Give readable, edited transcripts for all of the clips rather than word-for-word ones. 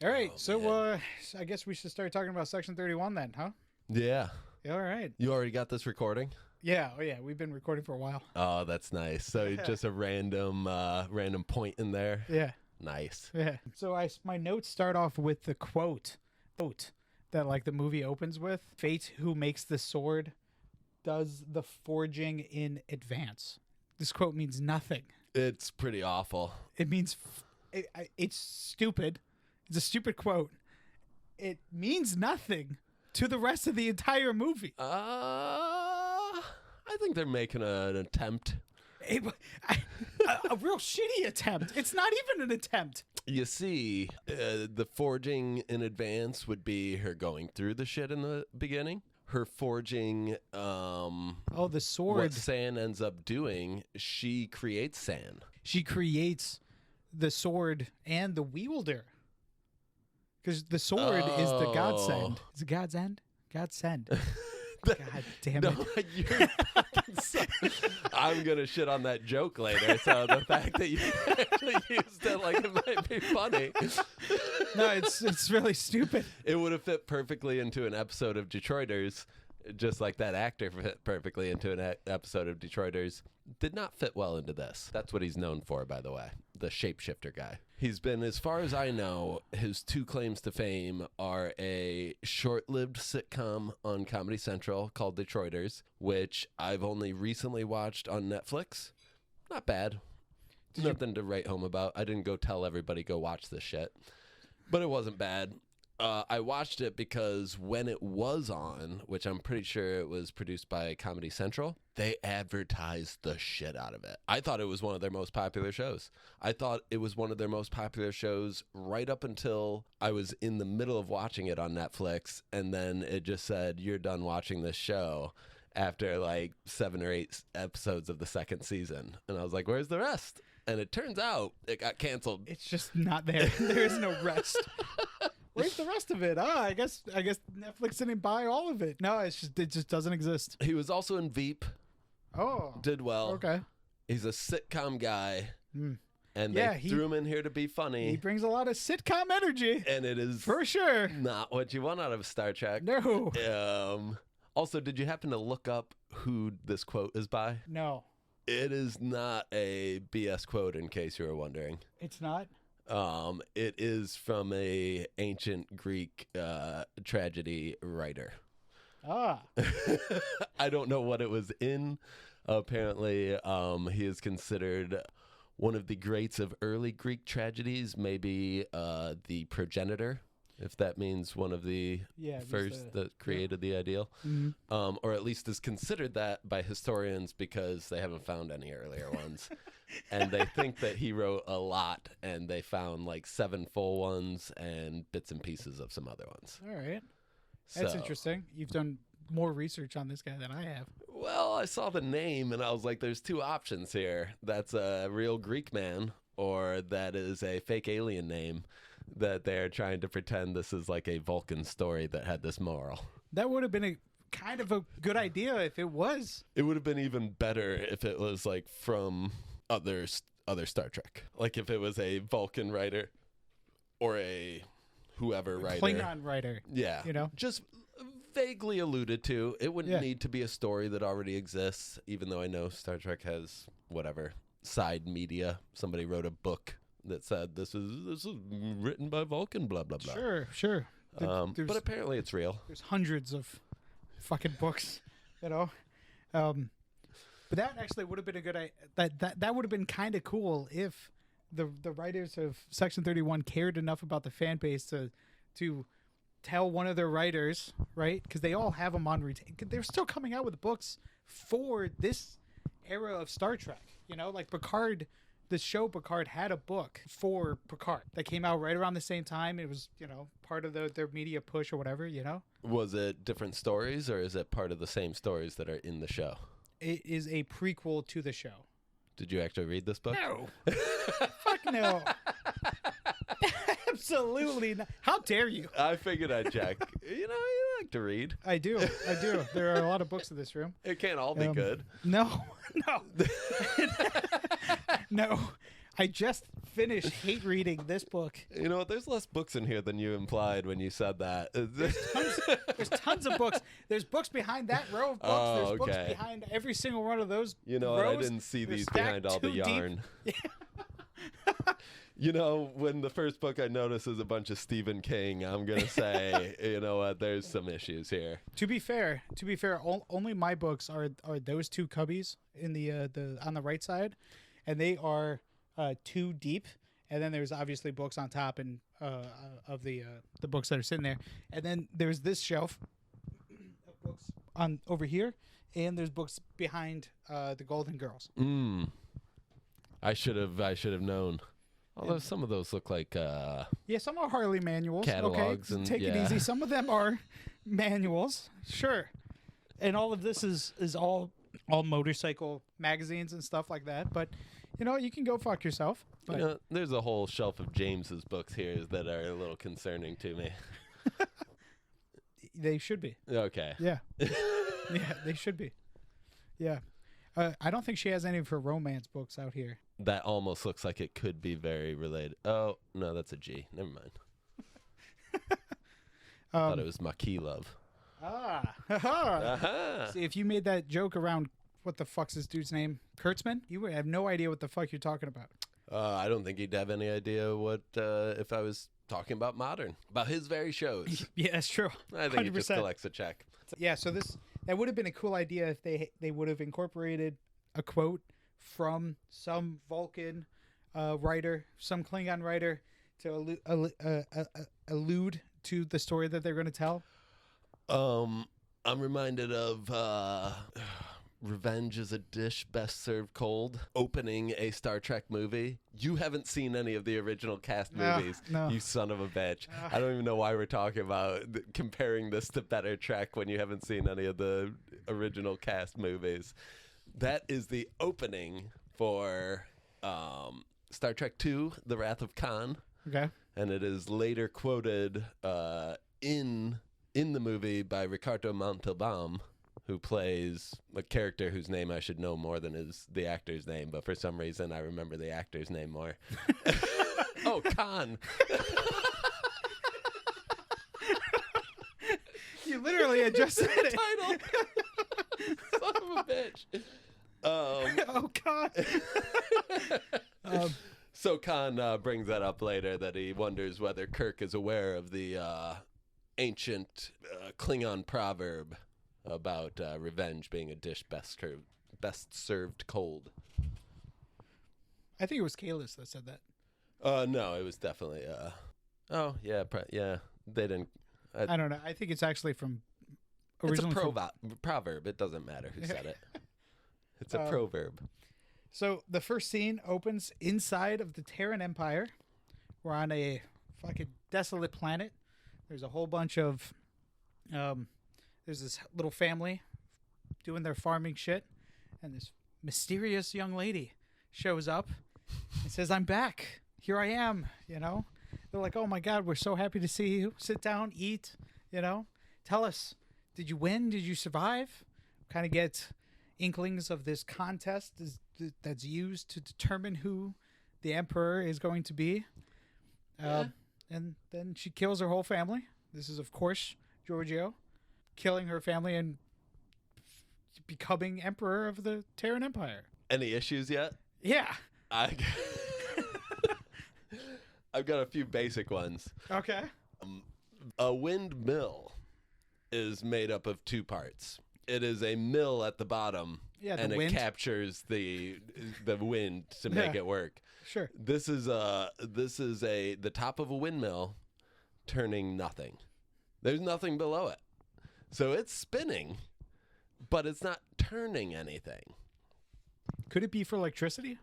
All right, Oh, so man. I guess we should start talking about Section 31 then, huh? Yeah. All right. You already got this recording? Yeah, we've been recording for a while. Oh, that's nice. So just a random point in there. Yeah, Nice. yeah. So my notes start off with the quote that like the movie opens with. Fate, who makes the sword, does the forging in advance. This quote means nothing. It's pretty awful. It means it's stupid. It's a stupid quote. It means nothing to the rest of the entire movie. I think they're making an attempt. A real shitty attempt. It's not even an attempt. You see, the forging in advance would be her going through the shit in the beginning. Her forging, the sword. what San ends up doing, she creates San. She creates the sword and the wielder. Because the sword is the godsend. Is it God's end? Godsend. God damn it. No, you're fucking I'm going to shit on that joke later. So the fact that you actually used it like it might be funny. No, it's really stupid. It would have fit perfectly into an episode of Detroiters, just like that actor fit perfectly into an episode of Detroiters. Did not fit well into this. That's what he's known for, by the way. The shapeshifter guy. He's been, as far as I know, his two claims to fame are a short-lived sitcom on Comedy Central called Detroiters, which I've only recently watched on Netflix. Not bad. Nothing to write home about. I didn't go tell everybody go watch this shit, but it wasn't bad. I watched it because when it was on, which I'm pretty sure it was produced by Comedy Central, they advertised the shit out of it. I thought it was one of their most popular shows. I thought it was one of their most popular shows right up until I was in the middle of watching it on Netflix, and then it just said, "You're done watching this show," after like 7 or 8 episodes of the second season. And I was like, where's the rest? And it turns out it got canceled. It's just not there. There is no rest. Where's the rest of it? I guess Netflix didn't buy all of it. No, it just doesn't exist. He was also in Veep. Oh. Did well. Okay. He's a sitcom guy. Mm. And Yeah, they threw him in here to be funny. He brings a lot of sitcom energy. And it is for sure not what you want out of Star Trek. No. Also, did you happen to look up who this quote is by? No. It is not a BS quote, in case you were wondering. It's not? It is from a ancient Greek tragedy writer. I don't know what it was in. Apparently, he is considered one of the greats of early Greek tragedies, maybe the progenitor, if that means one of the first that created the ideal. Mm-hmm. Or at least is considered that by historians because they haven't found any earlier ones. And they think that he wrote a lot, and they found like 7 full ones and bits and pieces of some other ones. All right. That's interesting. You've done more research on this guy than I have. Well, I saw the name, and I was like, there's 2 options here. That's a real Greek man, or that is a fake alien name that they're trying to pretend this is like a Vulcan story that had this moral. That would have been a kind of a good idea if it was. It would have been even better if it was like from other Star Trek. Like if it was a Vulcan writer or a whoever writer. Klingon writer. Yeah. You know? Just vaguely alluded to. It wouldn't need to be a story that already exists, even though I know Star Trek has whatever side media. Somebody wrote a book that said this is written by Vulcan, blah blah blah. Sure. But apparently it's real. There's hundreds of fucking books, you know. But that actually would have been a good that would have been kind of cool if the writers of Section 31 cared enough about the fan base to tell one of their writers, right? Because they all have them on retain. They're still coming out with books for this era of Star Trek. You know, like Picard. The show Picard had a book for Picard that came out right around the same time. It was, you know, part of their media push or whatever, you know? Was it different stories, or is it part of the same stories that are in the show? It is a prequel to the show. Did you actually read this book? No. Fuck no. Absolutely not. How dare you? I figured I'd check. You like to read. I do. There are a lot of books in this room. It can't all be good. No. No. I just finished hate reading this book. You know what? There's less books in here than you implied when you said that. There's tons of books. There's books behind that row of books. Oh, There's books okay. behind every single one of those You know what? I rows. didn't see They're these stacked behind all the too deep. yarn. You know, when the first book I notice is a bunch of Stephen King, I'm going to say, you know what, there's some issues here. To be fair, only my books are those two cubbies in the on the right side, and they are too deep. And then there's obviously books on top and of the books that are sitting there. And then there's this shelf of books on over here, and there's books behind the Golden Girls. I should have known. Although some of those look like Yeah, some are Harley manuals. catalogs, okay? and Take it easy. Some of them are manuals, sure. And all of this is all motorcycle magazines and stuff like that. But you know, you can go fuck yourself. But You know, there's a whole shelf of James's books here that are a little concerning to me. they should be. Okay. Yeah, yeah, they should be. Yeah, I don't think she has any of her romance books out here. That almost looks like it could be very related. Oh, no, that's a G. Never mind. I thought it was Maquis Love. See, if you made that joke around what the fuck's this dude's name, Kurtzman, you would have no idea what the fuck you're talking about. I don't think he'd have any idea what if I was talking about Modern, about his very shows. Yeah, that's true. I think he just 100%. collects a check. Yeah, so that would have been a cool idea if they would have incorporated a quote from some Vulcan writer, some Klingon writer, to allude to the story that they're going to tell. I'm reminded of Revenge is a Dish Best Served Cold, opening a Star Trek movie. You haven't seen any of the original cast movies, no. you son of a bitch. I don't even know why we're talking about comparing this to Better Trek when you haven't seen any of the original cast movies. That is the opening for Star Trek II, The Wrath of Khan. Okay. And it is later quoted in the movie by Ricardo Montalban, who plays a character whose name I should know more than the actor's name, but for some reason I remember the actor's name more. Oh, Khan. You literally had just said it. Title. Son of a bitch. Oh, God. So Khan brings that up later, that he wonders whether Kirk is aware of the ancient Klingon proverb about revenge being a dish best served cold. I think it was Kalis that said that. No, it was definitely. Oh yeah, yeah. They didn't. I don't know. I think it's actually from. It's a Originally proverb. It doesn't matter who said it. It's a proverb. So the first scene opens inside of the Terran Empire. We're on a fucking desolate planet. There's a whole bunch of, there's this little family doing their farming shit, and this mysterious young lady shows up and says, "I'm back. Here I am." You know, they're like, "Oh my God, we're so happy to see you. Sit down, eat. You know, tell us, did you win? Did you survive?" Kind of get inklings of this contest that's used to determine who the emperor is going to be. And then she kills her whole family. This is, of course, Giorgio killing her family and becoming emperor of the Terran Empire. Any issues yet? Yeah. I've got a few basic ones. Okay. A windmill is made up of two parts. It is a mill at the bottom, and it captures the wind to make it work. Sure. This is the top of a windmill turning nothing. There's nothing below it. So it's spinning, but it's not turning anything. Could it be for electricity?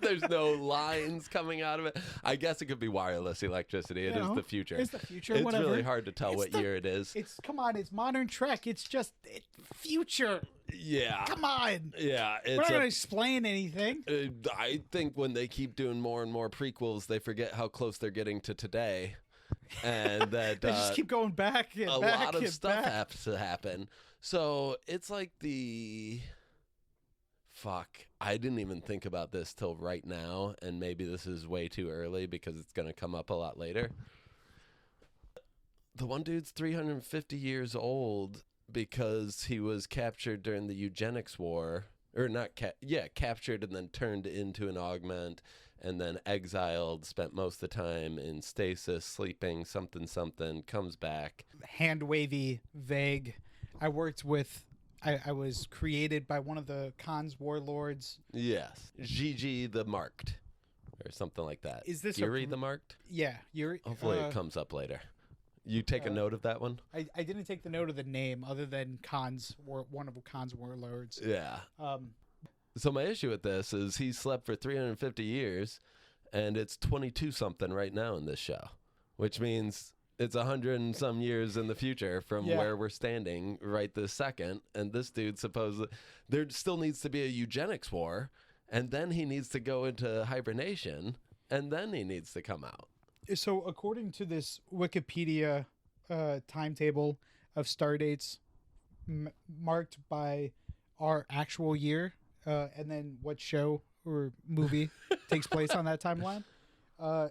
There's no lines coming out of it. I guess it could be wireless electricity. It is the future. It's the future. It's whatever. really hard to tell what year it is. Come on, it's modern Trek. It's just future. Yeah. Come on. Yeah. We're not going to explain anything. I think when they keep doing more and more prequels, they forget how close they're getting to today. And that they just keep going back and a back lot of and stuff back. has to happen. So it's like I didn't even think about this till right now, and maybe this is way too early because it's going to come up a lot later. The one dude's 350 years old because he was captured during the eugenics war, or not captured and then turned into an augment and then exiled, spent most of the time in stasis, sleeping, something, comes back. Hand wavy, vague. I was created by one of the Khan's warlords. Yes. Gigi the Marked, or something like that. Is this Yuri the Marked? Yeah, Yuri. Hopefully it comes up later. You take a note of that one? I didn't take the note of the name other than one of Khan's warlords. Yeah. So my issue with this is he slept for 350 years, and it's 22-something right now in this show, which means it's 100 and some years in the future from where we're standing right this second. And this dude supposedly, there still needs to be a eugenics war, and then he needs to go into hibernation, and then he needs to come out. So according to this Wikipedia timetable of star dates marked by our actual year, and then what show or movie takes place on that timeline,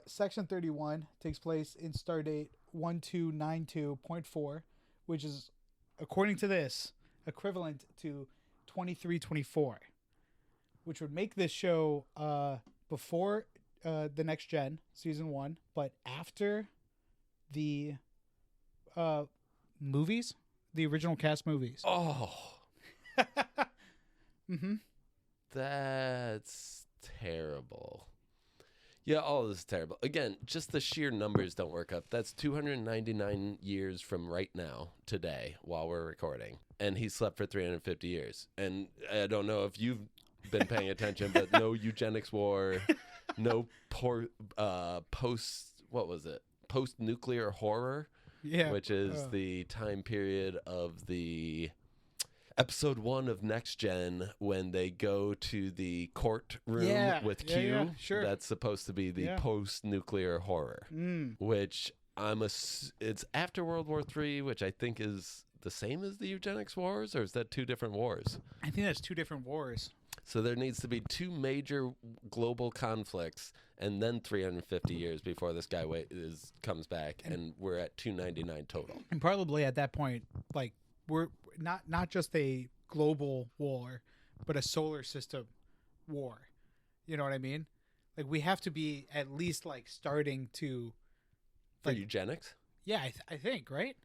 Section 31 takes place in star date 1292.4, which is, according to this, equivalent to 2324, which would make this show before the Next Gen season 1, but after the movies, the original cast movies. Oh. Mm-hmm. That's terrible. Yeah, all this is terrible. Again, just the sheer numbers don't work up. That's 299 years from right now, today, while we're recording. And he slept for 350 years. And I don't know if you've been paying attention, but no eugenics war, no post-nuclear horror, which is the time period of the episode 1 of Next Gen when they go to the courtroom with Q. Yeah, sure. That's supposed to be the post-nuclear horror, which it's after World War III, which I think is the same as the eugenics wars, or is that 2 different wars? I think that's 2 different wars. So there needs to be 2 major global conflicts, and then 350 years before this guy comes back, and we're at 299 total. And probably at that point, like, we're not just a global war, but a solar system war. You know what I mean? Like, we have to be at least like starting to for eugenics. Yeah, I think, right?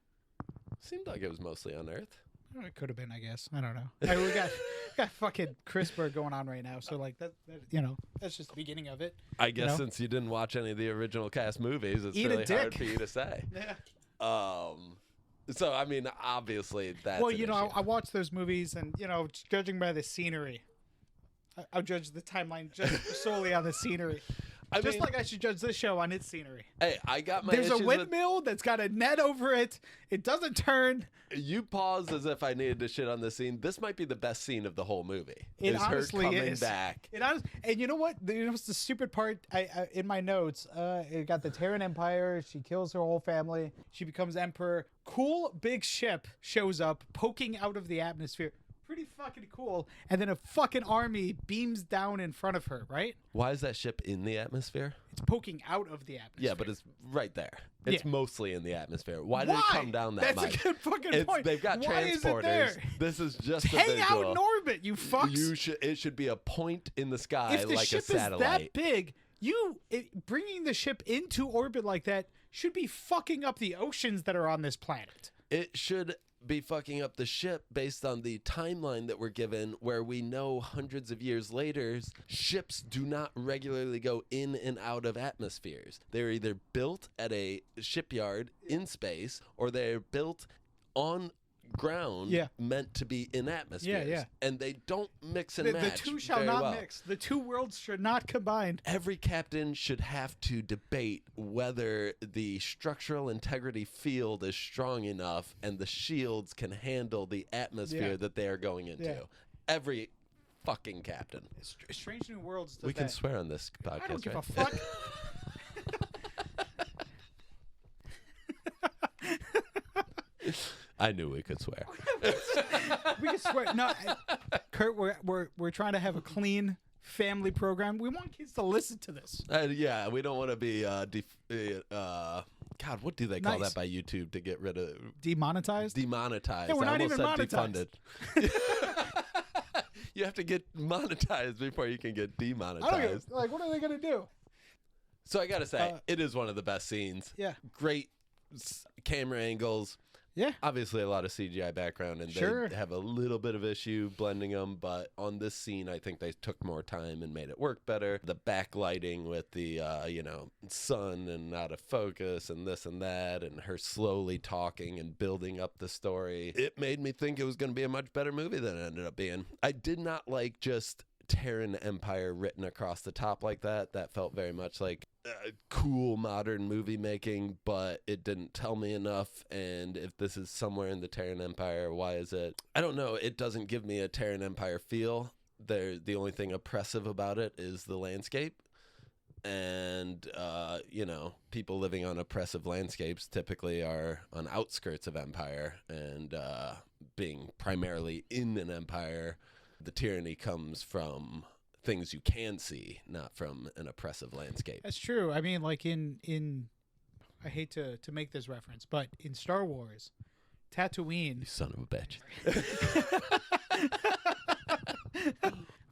Seemed like it was mostly on Earth. It could have been, I guess. I don't know. We got fucking CRISPR going on right now, so like that that's just the beginning of it. I guess since you didn't watch any of the original cast movies, it's really hard for you to say. Yeah. So I mean, obviously that's well, I watched those movies, and judging by the scenery, I'll judge the timeline just solely on the scenery. I should judge this show on its scenery. Hey, I got my There's a windmill that's got a net over it. It doesn't turn. You paused as if I needed to shit on this scene. This might be the best scene of the whole movie. It honestly her coming is. back. And you know what? What's the stupid part? I in my notes, it got the Terran Empire. She kills her whole family. She becomes emperor. Cool big ship shows up, poking out of the atmosphere. Pretty fucking cool. And then a fucking army beams down in front of her, right? Why is that ship in the atmosphere? It's poking out of the atmosphere. Yeah, but it's right there. It's mostly in the atmosphere. Why did it come down that much? That's a good fucking point. They've got transporters. This is just a hang visual. out in orbit, you fucks. It should be a point in the sky if the like ship a satellite. is that big, bringing the ship into orbit like that should be fucking up the oceans that are on this planet. It should be fucking up the ship based on the timeline that we're given, where we know hundreds of years later ships do not regularly go in and out of atmospheres. They're either built at a shipyard in space, or they're built on ground meant to be in atmospheres. And they don't mix and match. The two shall not mix. The two worlds should not combine. Every captain should have to debate whether the structural integrity field is strong enough and the shields can handle the atmosphere that they are going into. Every fucking captain. Strange New Worlds does we can swear on this podcast, I don't give right? a fuck. I knew we could swear. We could swear. No, Kurt, we're trying to have a clean family program. We want kids to listen to this. Yeah, we don't want to be God, what do they call Nice. that by YouTube to get rid of Demonetized? demonetized? Yeah, we're I not almost even said monetized. defunded. You have to get monetized before you can get I don't demonetized. get, like, what are they gonna do? So I gotta say, it is one of the best scenes. Yeah. Great camera angles. Yeah. Obviously, a lot of CGI background, and Sure. they have a little bit of issue blending them. But on this scene, I think they took more time and made it work better. The backlighting with the sun and out of focus and this and that, and her slowly talking and building up the story. It made me think it was going to be a much better movie than it ended up being. I did not like just Terran Empire written across the top like that. That felt very much like cool modern movie making, but it didn't tell me enough. And if this is somewhere in the Terran Empire, why is it? I don't know. It doesn't give me a Terran Empire feel. The only thing oppressive about it is the landscape. And, people living on oppressive landscapes typically are on outskirts of empire, and being primarily in an empire, the tyranny comes from things you can see, not from an oppressive landscape. That's true. I mean, like in I hate to make this reference, but in Star Wars, Tatooine. You son of a bitch.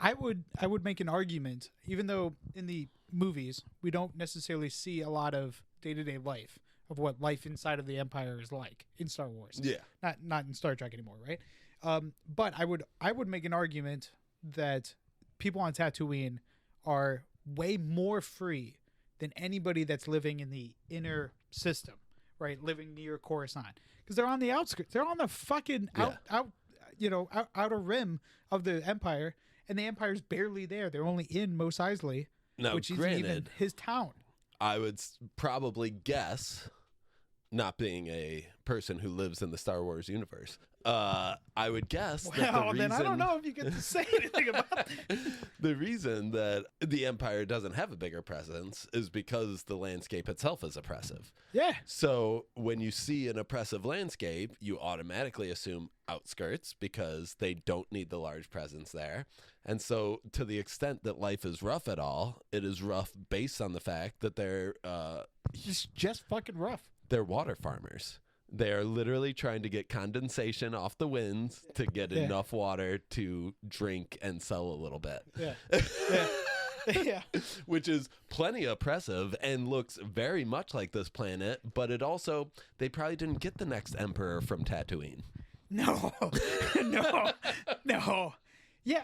I would make an argument, even though in the movies we don't necessarily see a lot of day-to-day life of what life inside of the Empire is like in Star Wars. Yeah. Not in Star Trek anymore, right? But I would make an argument that people on Tatooine are way more free than anybody that's living in the inner system, right? Living near Coruscant, because they're on the outskirts. They're on the fucking outer rim of the Empire, and the Empire's barely there. They're only in Mos Eisley, Now, which isn't granted, even his town. I would probably guess, not being a person who lives in the Star Wars universe, I would guess that the Well, reason, then I don't know if you get to say anything about it. the reason that the Empire doesn't have a bigger presence is because the landscape itself is oppressive. Yeah. So when you see an oppressive landscape, you automatically assume outskirts because they don't need the large presence there. And so to the extent that life is rough at all, it is rough based on the fact that they're Just fucking rough. they're water farmers. They are literally trying to get condensation off the winds to get Yeah. enough water to drink and sell a little bit. Yeah. Yeah. Which is plenty oppressive and looks very much like this planet, but it also, they probably didn't get the next emperor from Tatooine. No. No. Yeah.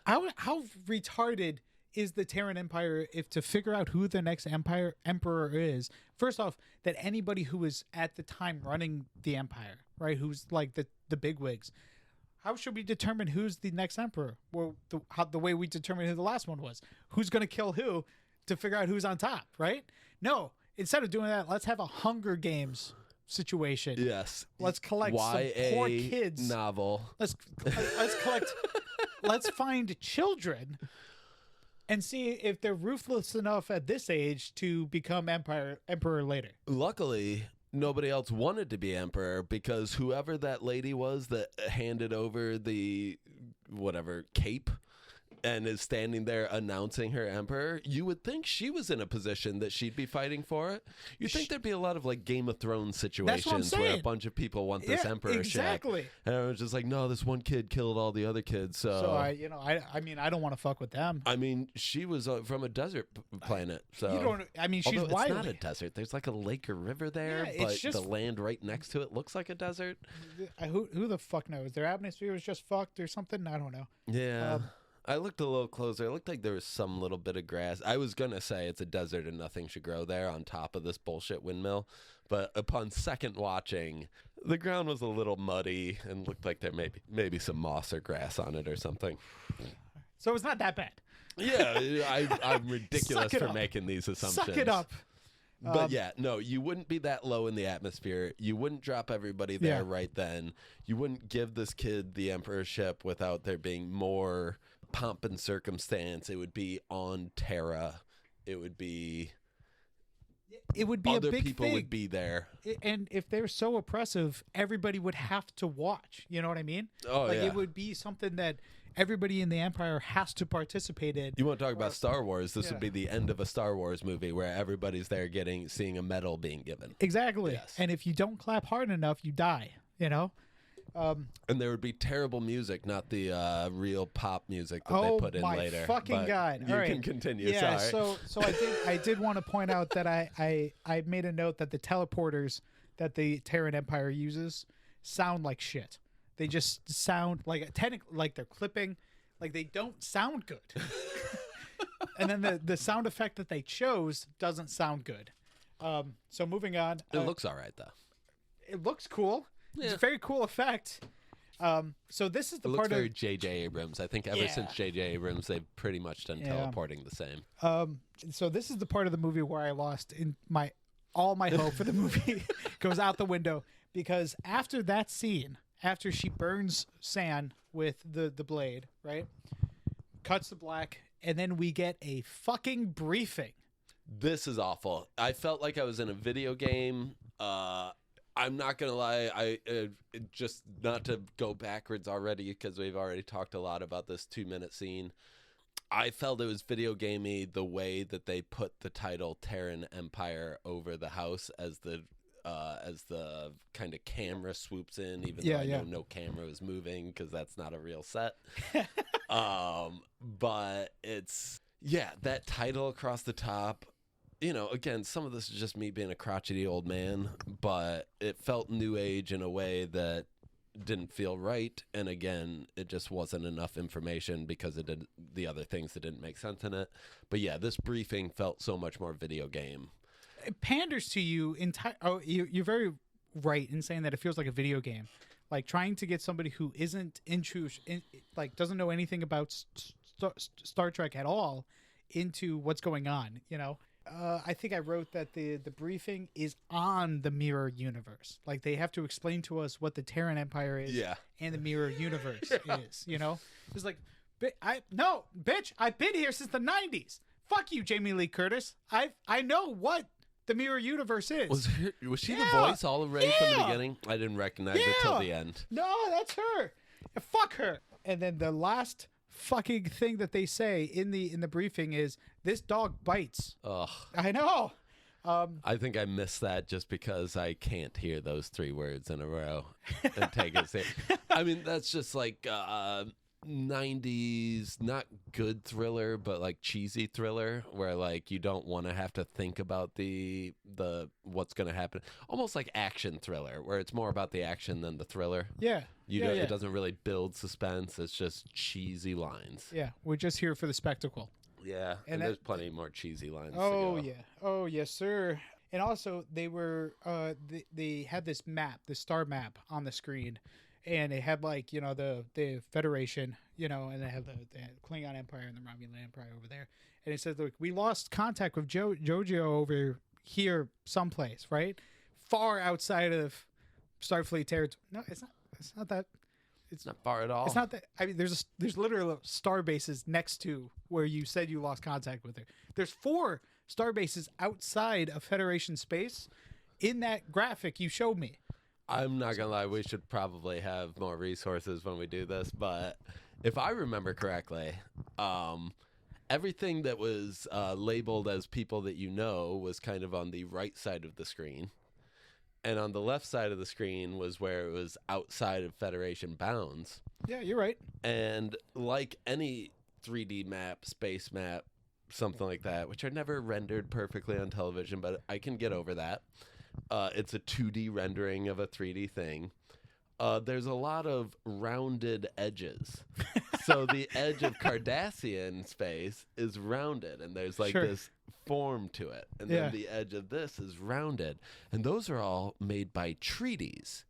How retarded is the Terran Empire if to figure out who the next emperor is? First off, that anybody who was at the time running the empire, right, who's like the bigwigs, how should we determine who's the next emperor? Well, the way we determined who the last one was, who's going to kill who to figure out who's on top, right? No, instead of doing that, let's have a Hunger Games situation. Yes. Let's collect some poor kids. Novel. Let's collect. Let's find children and see if they're ruthless enough at this age to become emperor later. Luckily, nobody else wanted to be emperor because whoever that lady was that handed over the whatever cape and is standing there announcing her emperor, you would think she was in a position that she'd be fighting for it. You'd think there'd be a lot of like Game of Thrones situations where a bunch of people want this emperorship. Exactly. And I was just like, no, this one kid killed all the other kids. So I mean, I don't want to fuck with them. I mean, she was from a desert planet. So You don't. I mean, she's although it's wily. not a desert. There's like a lake or river there, Yeah, it's but just- the land right next to it looks like a desert. Who the fuck knows? Their atmosphere was just fucked or something. I don't know. Yeah. I looked a little closer. It looked like there was some little bit of grass. I was going to say it's a desert and nothing should grow there on top of this bullshit windmill. But upon second watching, the ground was a little muddy and looked like there maybe some moss or grass on it or something. So it's not that bad. Yeah, I'm ridiculous Suck it for up. making these assumptions. Suck it up. But yeah, no, you wouldn't be that low in the atmosphere. You wouldn't drop everybody there Yeah. right then. You wouldn't give this kid the emperorship without there being more pomp and circumstance. It would be on Terra. It would be other a big people thing. would be there. And if they're so oppressive, everybody would have to watch. You know what I mean? Oh, like yeah. it would be something that everybody in the Empire has to participate in. You want to talk about Star Wars? This Yeah. would be the end of a Star Wars movie where everybody's there seeing a medal being given. Exactly. Yes. And if you don't clap hard enough, you die, you know? And there would be terrible music, not the real pop music that Oh they put in my later. fucking But God. You All right. can continue. Yeah, Sorry. so I did want to point out that I made a note that the teleporters that the Terran Empire uses sound like shit. They just sound like like they're clipping, like they don't sound good. And then the sound effect that they chose doesn't sound good. So moving on. It looks all right, though. It looks cool. It's Yeah. a very cool effect. So this is the It looks part very of J.J. Abrams. I think ever Yeah. since J.J. Abrams, they've pretty much done Yeah. teleporting the same. so this is the part of the movie where I lost all my hope for the movie goes out the window, because after that scene, after she burns San with the blade, right? Cuts to black, and then we get a fucking briefing. This is awful. I felt like I was in a video game. I'm not gonna lie. Just not to go backwards already, because we've already talked a lot about this 2-minute scene. I felt it was video gamey the way that they put the title Terran Empire over the house as the kind of camera swoops in, even though I know no camera was moving because that's not a real set. But it's that title across the top. You know, again, some of this is just me being a crotchety old man, but it felt new age in a way that didn't feel right. And again, it just wasn't enough information because it did the other things that didn't make sense in it. But yeah, this briefing felt so much more video game. It panders to you you're very right in saying that it feels like a video game, like trying to get somebody who isn't like doesn't know anything about Star Trek at all into what's going on, you know. I think I wrote that the briefing is on the mirror universe. Like they have to explain to us what the Terran Empire is and the mirror universe is, you know? It's like, bitch, I've been here since the 90s. Fuck you, Jamie Lee Curtis. I know what the mirror universe is. Was she the voice all already from the beginning? I didn't recognize it till the end. No, that's her. Fuck her. And then the last fucking thing that they say in the briefing is, this dog bites. Ugh. I know. I think I missed that just because I can't hear those 3 words in a row and take it serious. I mean, that's just like 90s, not good thriller, but like cheesy thriller, where like you don't want to have to think about the what's going to happen. Almost like action thriller, where it's more about the action than the thriller. Yeah. It doesn't really build suspense. It's just cheesy lines. Yeah, we're just here for the spectacle. Yeah, and there's plenty more cheesy lines. Oh to go. yeah, oh yes, sir. And also, they were they had this map, the star map on the screen, and it had like, you know, the Federation, you know, and they had the Klingon Empire and the Romulan Empire over there, and it says, look, we lost contact with Jojo over here someplace, right, far outside of Starfleet territory. No, it's not. It's not that. It's not far at all. It's not that. I mean, there's literally star bases next to where you said you lost contact with her. There's 4 star bases outside of Federation space in that graphic you showed me. I'm not gonna lie, we should probably have more resources when we do this, but if I remember correctly, everything that was labeled as people that you know was kind of on the right side of the screen. And on the left side of the screen was where it was outside of Federation bounds. Yeah, you're right. And like any 3D map, space map, something like that, which are never rendered perfectly on television, but I can get over that. It's a 2D rendering of a 3D thing. There's a lot of rounded edges. So the edge of Cardassian space is rounded, and there's like this form to it. And then the edge of this is rounded. And those are all made by treaties.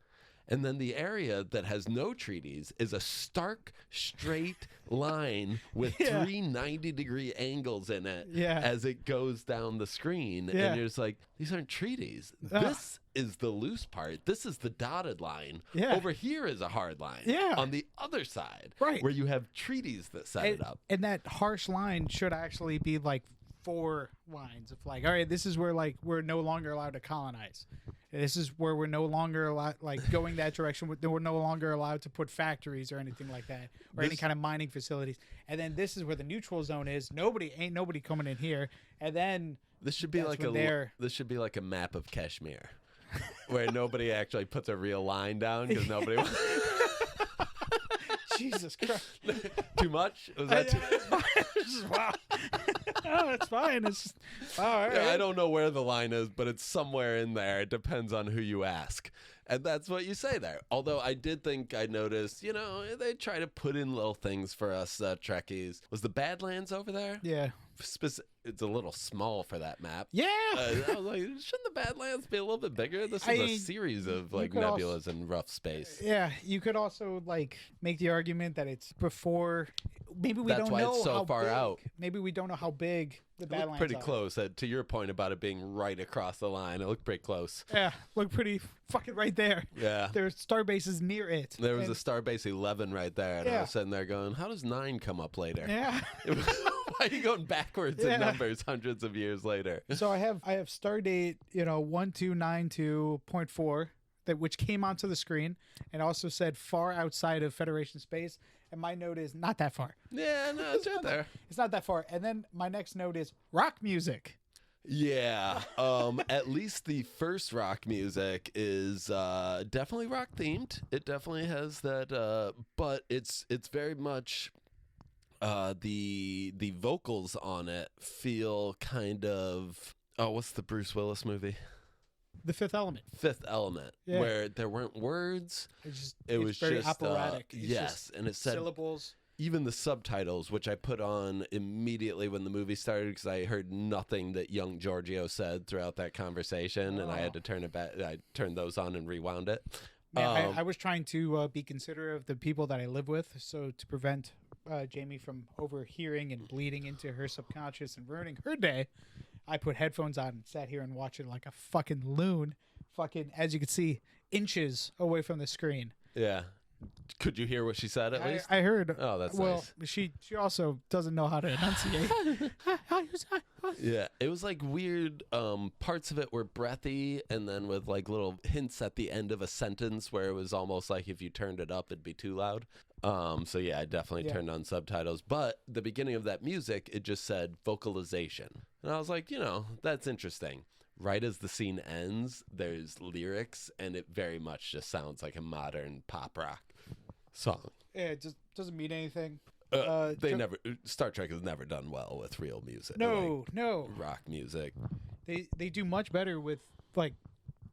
And then the area that has no treaties is a stark, straight line with 3 90-degree angles in it as it goes down the screen. And you're just like, these aren't treaties. This is the loose part. This is the dotted line. Over here is a hard line. On the other side, where you have treaties that set it up. And that harsh line should actually be like 4 lines of like, all right, this is where like we're no longer allowed to colonize. This is where we're no longer allowed, like going that direction. We're no longer allowed to put factories or anything like that, or any kind of mining facilities. And then this is where the neutral zone is. Ain't nobody coming in here. And then this should be like this should be like a map of Kashmir, where nobody actually puts a real line down because nobody. Jesus Christ! Too much? Was that too? Wow. Oh, it's fine. It's just, all right. Yeah, I don't know where the line is, but it's somewhere in there. It depends on who you ask. And that's what you say there. Although I did think I noticed, they try to put in little things for us Trekkies. Was the Badlands over there? Yeah. It's a little small for that map. Yeah. I was like, shouldn't the Badlands be a little bit bigger? This is a series of like nebulas in rough space. Yeah, you could also like make the argument that it's before. Maybe we That's don't why know it's so how far big. out. Maybe we don't know how big the Badlands pretty are. close. To your point about it being right across the line, it looked pretty close. Yeah, look pretty fucking right there. Yeah. There's star bases near it. There was a Starbase 11 right there, and I was sitting there going, how does 9 come up later? Yeah. Why are you going backwards in numbers hundreds of years later? So I have Stardate, 1292.4 which came onto the screen and also said far outside of Federation space. And my note is not that far. Yeah, no, it's right there. It's not that far. And then my next note is rock music. Yeah, at least the first rock music is definitely rock themed. It definitely has that, but it's very much the vocals on it feel kind of what's the Bruce Willis movie? The Fifth Element. Fifth Element, where there weren't words. It was very just operatic. yes, and it said syllables. Even the subtitles, which I put on immediately when the movie started because I heard nothing that young Giorgio said throughout that conversation, and I had to turn it back. I turned those on and rewound it. Man, I was trying to be considerate of the people that I live with, so to prevent Jamie from overhearing and bleeding into her subconscious and ruining her day, I put headphones on and sat here and watched it like a fucking loon, as you can see, inches away from the screen. Yeah. Could you hear what she said at least? I heard. Oh, that's nice. Well, she also doesn't know how to enunciate. Yeah, it was like weird. Parts of it were breathy, and then with like little hints at the end of a sentence where it was almost like if you turned it up, it'd be too loud. So yeah, I definitely turned on subtitles. But the beginning of that music, it just said vocalization, and I was like, that's interesting. Right as the scene ends, there's lyrics, and it very much just sounds like a modern pop rock song. Yeah, it just doesn't mean anything. Star Trek has never done well with real music. No. Rock music. They do much better with like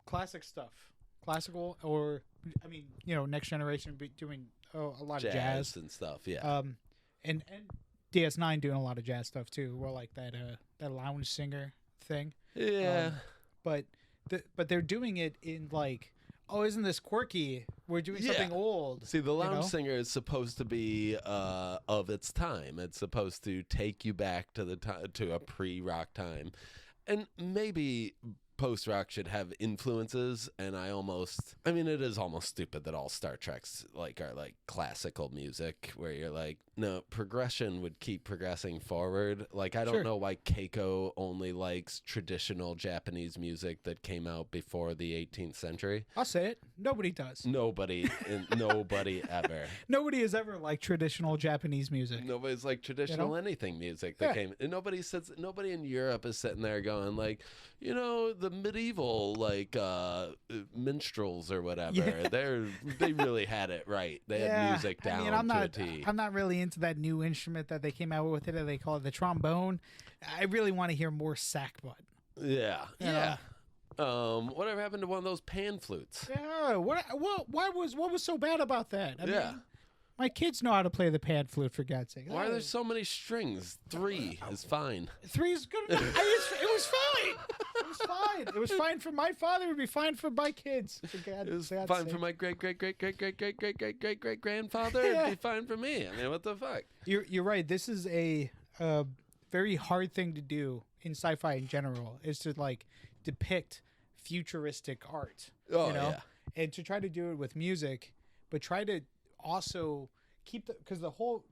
classic stuff, classical, or Next Generation be doing a lot of jazz and stuff. Yeah. And DS9 doing a lot of jazz stuff too. Well, like that lounge singer thing. Yeah. But they're doing it in like, oh, isn't this quirky? We're doing something old. See, the lounge singer is supposed to be of its time. It's supposed to take you back to to a pre-rock time, and maybe post-rock should have influences. And it is almost stupid that all Star Treks are like classical music, where you're like, no, progression would keep progressing forward. Like, I don't know why Keiko only likes traditional Japanese music that came out before the 18th century. I'll say it. Nobody does. Nobody ever. Nobody has ever liked traditional Japanese music. Nobody's like traditional anything music that came. And nobody in Europe is sitting there going like, the medieval minstrels or whatever. Yeah. They really had it right. They had music down to a T. I'm not really into that new instrument that they came out with. They call it the trombone. I really want to hear more sackbut. Yeah. Yeah. Whatever happened to one of those pan flutes? Yeah. What was so bad about that? I mean, my kids know how to play the pan flute, for God's sake. Why are there so many strings? 3 is fine. 3 is good enough. It was fine. It was fine. It was fine for my father. It would be fine for my kids. It was fine for my great grandfather. It'd be fine for me. I mean, what the fuck? You're right. This is a very hard thing to do in sci-fi in general. Is to like depict futuristic art. And to try to do it with music, but try to also keep because the whole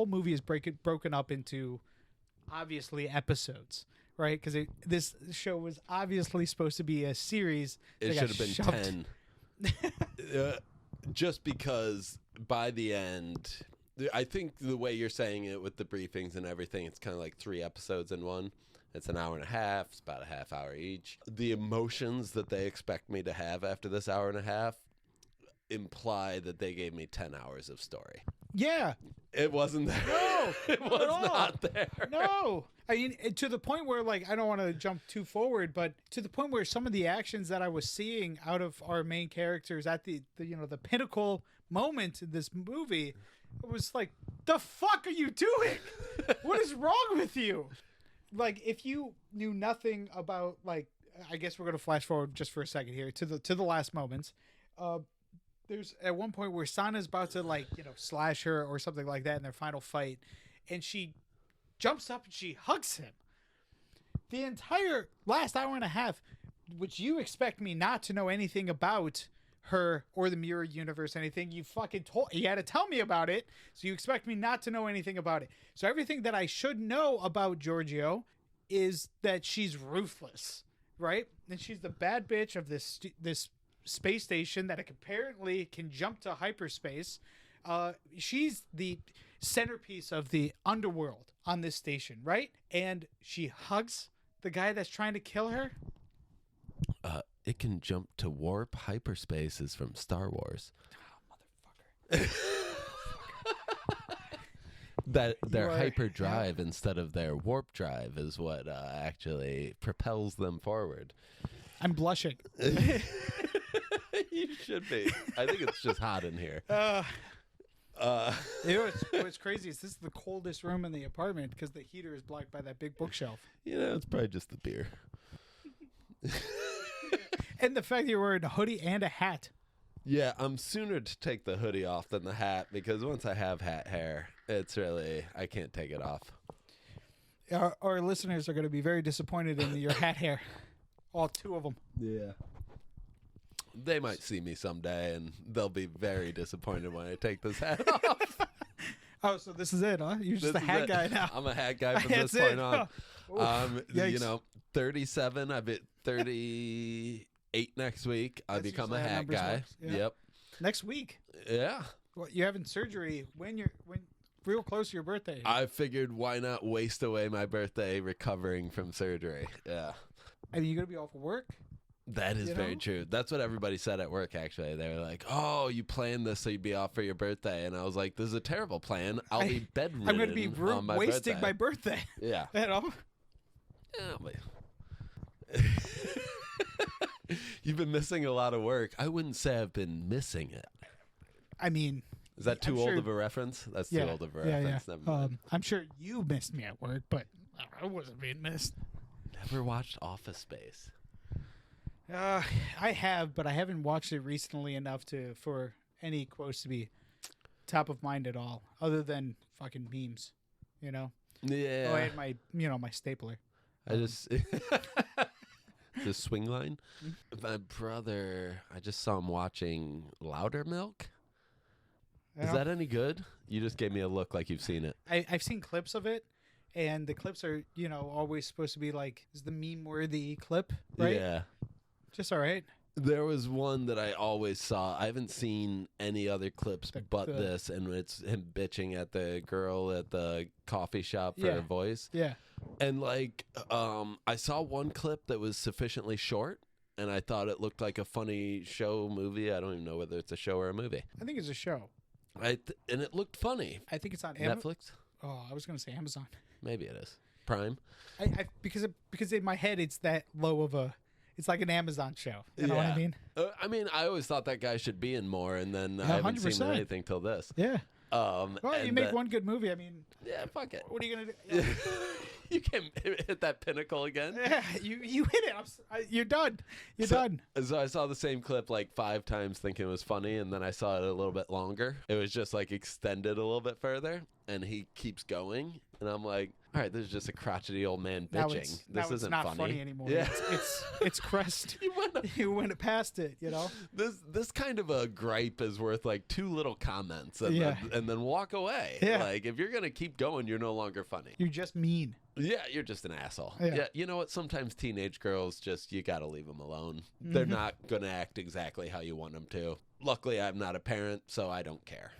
movie is broken up into obviously episodes, right? Because this show was obviously supposed to be a series. It that should got have been shoved. 10. Just because by the end, I think the way you're saying it with the briefings and everything, it's kind of like 3 episodes in one. It's an hour and a half. It's about a half hour each. The emotions that they expect me to have after this hour and a half imply that they gave me 10 hours of story. Yeah. It wasn't there. No, it not was at all. not there. No. I mean, to the point where, like, I don't want to jump too forward, but to the point where some of the actions that I was seeing out of our main characters at the pinnacle moment in this movie, it was like, the fuck are you doing? What is wrong with you? Like, if you knew nothing about, like, I guess we're going to flash forward just for a second here to the last moments. There's at one point where Sana's about to, like, slash her or something like that in their final fight, and she jumps up and she hugs him. The entire last hour and a half, which you expect me not to know anything about her or the mirror universe, anything, you had to tell me about it, so you expect me not to know anything about it. So everything that I should know about Giorgio is that she's ruthless, right? And she's the bad bitch of this space station that apparently can jump to hyperspace. She's the centerpiece of the underworld on this station, right? And she hugs the guy that's trying to kill her. It can jump to warp hyperspaces from Star Wars. Oh, motherfucker. That their hyperdrive instead of their warp drive is what actually propels them forward. I'm blushing. You should be. I think it's just hot in here. What's crazy is this is the coldest room in the apartment because the heater is blocked by that big bookshelf. It's probably just the beer. And the fact that you're wearing a hoodie and a hat. Yeah, I'm sooner to take the hoodie off than the hat because once I have hat hair, it's really, I can't take it off. Our listeners are going to be very disappointed in your hat hair. All 2 of them. Yeah. They might see me someday and they'll be very disappointed when I take this hat off. Oh, so this is it, huh? You're just a hat guy now. I'm a hat guy from That's this point it. on. Yikes. 37, I've bit 38 next week. I That's become a usually how hat numbers guy. works. Yeah. Yep. Next week. Yeah. Well, you're having surgery when real close to your birthday. I figured why not waste away my birthday recovering from surgery. Yeah. I mean, you're going to be off of work? That is very true. That's what everybody said at work, actually. They were like, oh, you planned this so you'd be off for your birthday. And I was like, this is a terrible plan. I'll be bedridden I'm going to be on my wasting birthday. my birthday. Yeah. Yeah, but... You've been missing a lot of work. I wouldn't say I've been missing it. I mean... Is that too old of a reference? That's too old of a reference. Yeah. Never mind. I'm sure you missed me at work, but I wasn't being missed. Never watched Office Space. I have, but I haven't watched it recently enough for any quotes to be top of mind at all, other than fucking memes, Yeah. Oh, I had my, my stapler. I just... The swing line? My brother, I just saw him watching Louder Milk. Yeah. Is that any good? You just gave me a look like you've seen it. I've seen clips of it, and the clips are, always supposed to be like, is the meme-worthy clip, right? Yeah. Just all right. There was one that I always saw. I haven't seen any other clips but this, and it's him bitching at the girl at the coffee shop for her voice. Yeah. And I saw one clip that was sufficiently short, and I thought it looked like a funny show movie. I don't even know whether it's a show or a movie. I think it's a show. And it looked funny. I think it's on Netflix? Oh, I was going to say Amazon. Maybe it is. Prime? Because in my head, it's that low of a... It's like an Amazon show. You know what I mean? I always thought that guy should be in more, and then I haven't 100%. seen anything till this. Yeah. Well, you make one good movie. I mean... Yeah, fuck it. What are you going to do? You can hit that pinnacle again. Yeah, you hit it. You're done. You're done. So I saw the same clip like 5 times thinking it was funny, and then I saw it a little bit longer. It was just like extended a little bit further, and he keeps going, and I'm like, all right, this is just a crotchety old man bitching. This isn't not funny anymore. Yeah. It's crest. You went past it, This kind of a gripe is worth like 2 little comments and then walk away. Yeah. Like if you're gonna keep going, you're no longer funny. You're just mean. Yeah, you're just an asshole. Yeah. Yeah, you know what? Sometimes teenage girls just, you got to leave them alone. They're not going to act exactly how you want them to. Luckily, I'm not a parent, so I don't care.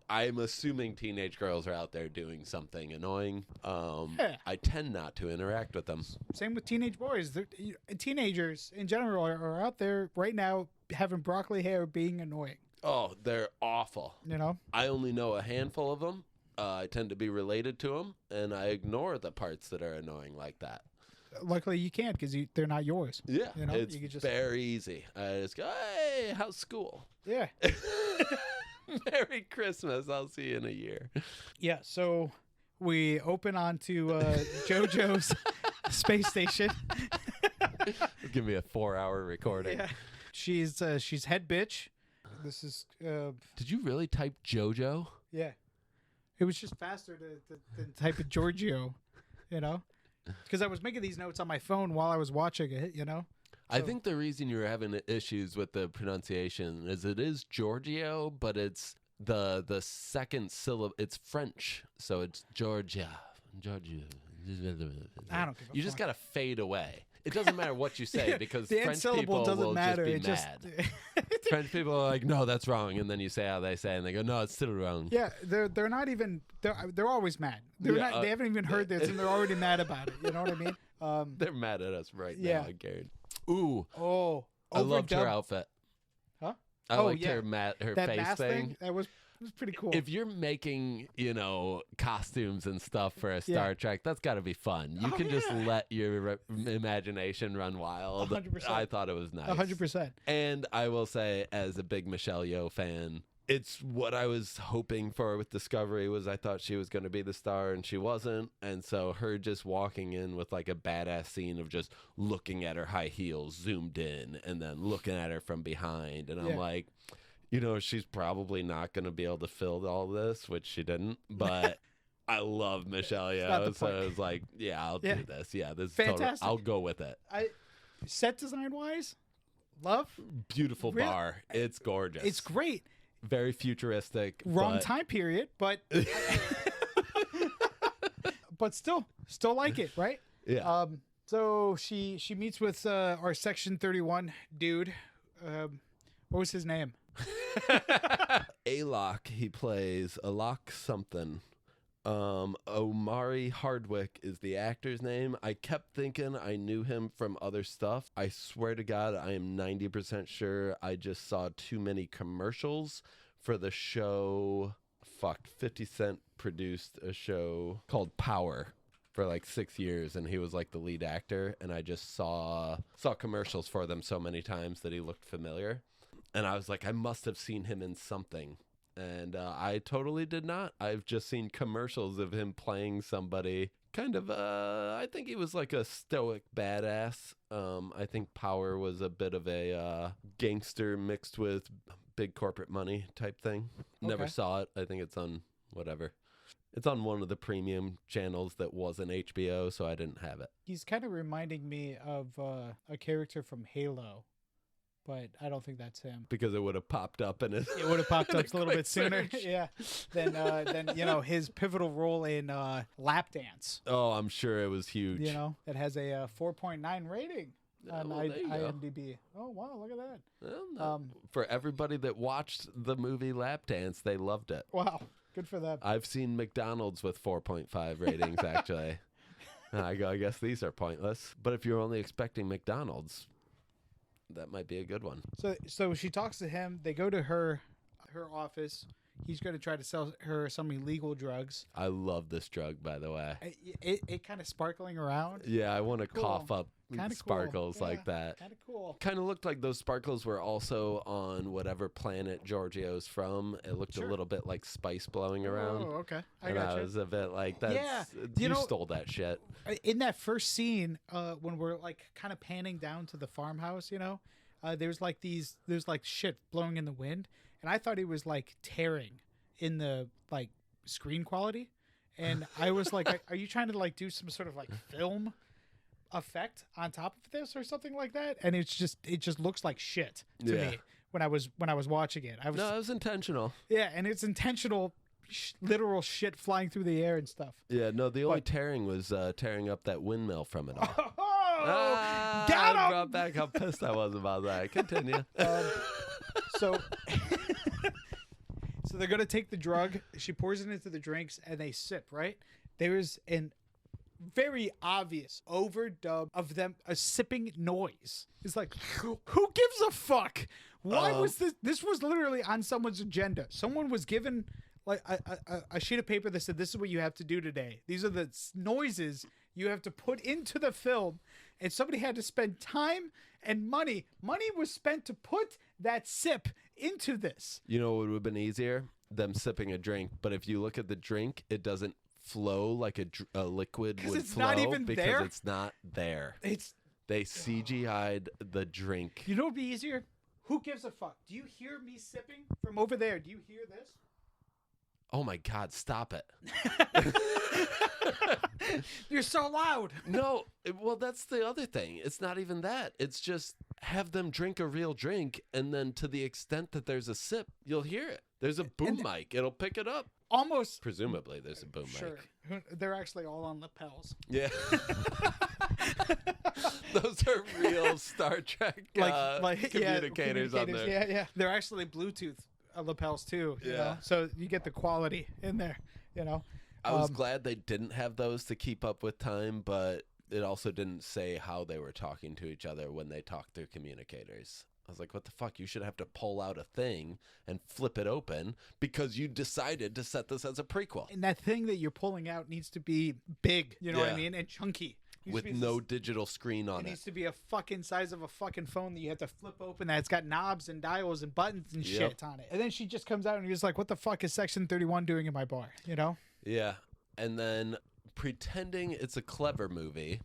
I'm assuming teenage girls are out there doing something annoying. Yeah. I tend not to interact with them. Same with teenage boys. Teenagers in general are out there right now having broccoli hair, being annoying. Oh, they're awful. You know? I only know a handful of them. I tend to be related to them, and I ignore the parts that are annoying like that. Luckily, you can't because they're not yours. Yeah, You know? it's You could just... very easy. I just go, hey, how's school? Yeah. Merry Christmas. I'll see you in a year. Yeah, so we open onto JoJo's space station. Give me a 4-hour recording. Yeah. She's head bitch. This is Did you really type JoJo? yeah. It was just faster than type in Giorgio, you know? Because I was making these notes on my phone while I was watching it, you know? I think the reason you're having issues with the pronunciation is it is Giorgio, but it's the second syllable. It's French, so it's Georgia. I don't give a You just fuck. gotta fade away. It doesn't matter what you say because the end French syllable people doesn't will matter. just be mad. French people are like, no, that's wrong, and then you say how they say, and they go, no, it's still wrong. Yeah, they're not even they're always mad. They're Yeah, not. They haven't even heard this, and they're already mad about it. You know what I mean? They're mad at us right Yeah. now, Garrett. Ooh, Oh, I loved her overdub- outfit. Huh? I Oh, liked yeah. her That face mask thing. that was pretty cool. If you're making, costumes and stuff for a Star Trek, that's got to be fun. You Oh, can just yeah. let your imagination run wild. 100%. I thought it was nice. 100%. And I will say, as a big Michelle Yeoh fan, it's what I was hoping for with Discovery. Was I thought she was going to be the star, and she wasn't. And so her just walking in with like a badass scene of just looking at her high heels zoomed in, and then looking at her from behind, and I'm Yeah. like, she's probably not going to be able to fill all this, which she didn't. But I love Michelle not the Yeoh, so point. I was like, yeah, I'll Yeah. do this. Yeah, this is total. Fantastic. I'll go with it. Set design wise, love. Beautiful Really? bar. It's gorgeous. It's great. Very futuristic. Wrong but time period, but but still like it, right? Yeah. So she meets with our Section 31 dude. What was his name? Alok, he plays Alok something. Omari Hardwick is the actor's name. I kept thinking I knew him from other stuff. I swear to God, I am 90% sure I just saw too many commercials for the show. 50 Cent produced a show called Power for like 6 years, and he was like the lead actor, and I just saw commercials for them so many times that he looked familiar. And I was like, I must have seen him in something. And I totally did not. I've just seen commercials of him playing somebody kind of, I think he was like a stoic badass. I think Power was a bit of a gangster mixed with big corporate money type thing. Never Okay. saw it. I think it's on whatever. It's on one of the premium channels that wasn't HBO, so I didn't have it. He's kind of reminding me of a character from Halo, but I don't think that's him. Because it would have popped up in it. It would have popped in up a little quick bit sooner. search. Yeah. Than his pivotal role in Lap Dance. Oh, I'm sure it was huge. That has a 4.9 rating on well, there you go. IMDb. Oh wow, look at that. Well, no. For everybody that watched the movie Lap Dance, they loved it. Wow, good for them. I've seen McDonald's with 4.5 ratings, actually. I go, I guess these are pointless. But if you're only expecting McDonald's, that might be a good one. So she talks to him. They go to her office. He's going to try to sell her some illegal drugs. I love this drug, by the way. It kind of sparkling around. Yeah, I want to Cool. cough up Kinda cool. sparkles Yeah, like that. Kind of cool. Kind of looked like those sparkles were also on whatever planet Giorgio's from. It looked Sure. a little bit like spice blowing around. Oh, okay. I And got I was a bit like, that's, Yeah, you stole that shit. In that first scene, when we're like kind of panning down to the farmhouse, there's like shit blowing in the wind, and I thought it was like tearing in the like screen quality, and I was like, are you trying to like do some sort of like film effect on top of this or something like that? And it just looks like shit to Yeah. me when I was watching it. No, it was intentional. Yeah, and it's intentional literal shit flying through the air and stuff. Yeah, no, the only tearing was tearing up that windmill from it all. Oh, got I him! brought back how pissed I was about that. Continue. So, so they're gonna take the drug. She pours it into the drinks, and they sip. Right? There is an very obvious overdub of them a sipping noise. It's like, who gives a fuck? Why was this? This was literally on someone's agenda. Someone was given like a sheet of paper that said, "This is what you have to do today. These are the noises you have to put into the film." And somebody had to spend time and money. Money was spent to put that sip into this. You know what would have been easier? Them sipping a drink. But if you look at the drink, it doesn't flow like a liquid would it's flow not even because there? it's not there. It's They CGI'd the drink. You know what would be easier? Who gives a fuck? Do you hear me sipping from over there? Do you hear this? Oh my God, stop it. You're so loud. No, well, that's the other thing. It's not even that. It's just have them drink a real drink, and then to the extent that there's a sip, you'll hear it. There's a boom mic. It'll pick it up. Almost. Presumably, there's a boom mic. They're actually all on lapels. Yeah. Those are real Star Trek communicators on there. Yeah. They're actually Bluetooth lapels too. You know? So you get the quality in there, you know. I was glad they didn't have those to keep up with time, but it also didn't say how they were talking to each other when they talked through communicators. I was like, what the fuck? You should have to pull out a thing and flip it open because you decided to set this as a prequel. And that thing that you're pulling out needs to be big, you know what I mean? And chunky. With no digital screen on it. It needs to be a fucking size of a fucking phone that you have to flip open that it's got knobs and dials and buttons and shit on it. And then she just comes out and you're just like, what the fuck is Section 31 doing in my bar, you know? Yeah. And then pretending it's a clever movie,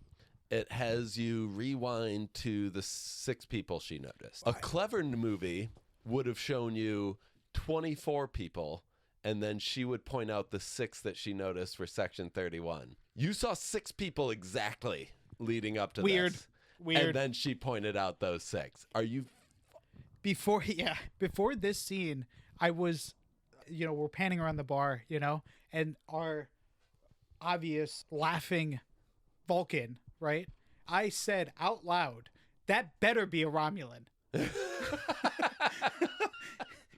it has you rewind to the 6 people she noticed. A clever movie would have shown you 24 people, and then she would point out the 6 that she noticed were Section 31. You saw 6 people exactly leading up to this. Weird. And then she pointed out those 6. Are you... Before this scene, I was, you know, we're panning around the bar, you know, and our obvious laughing Vulcan, right? I said out loud, that better be a Romulan.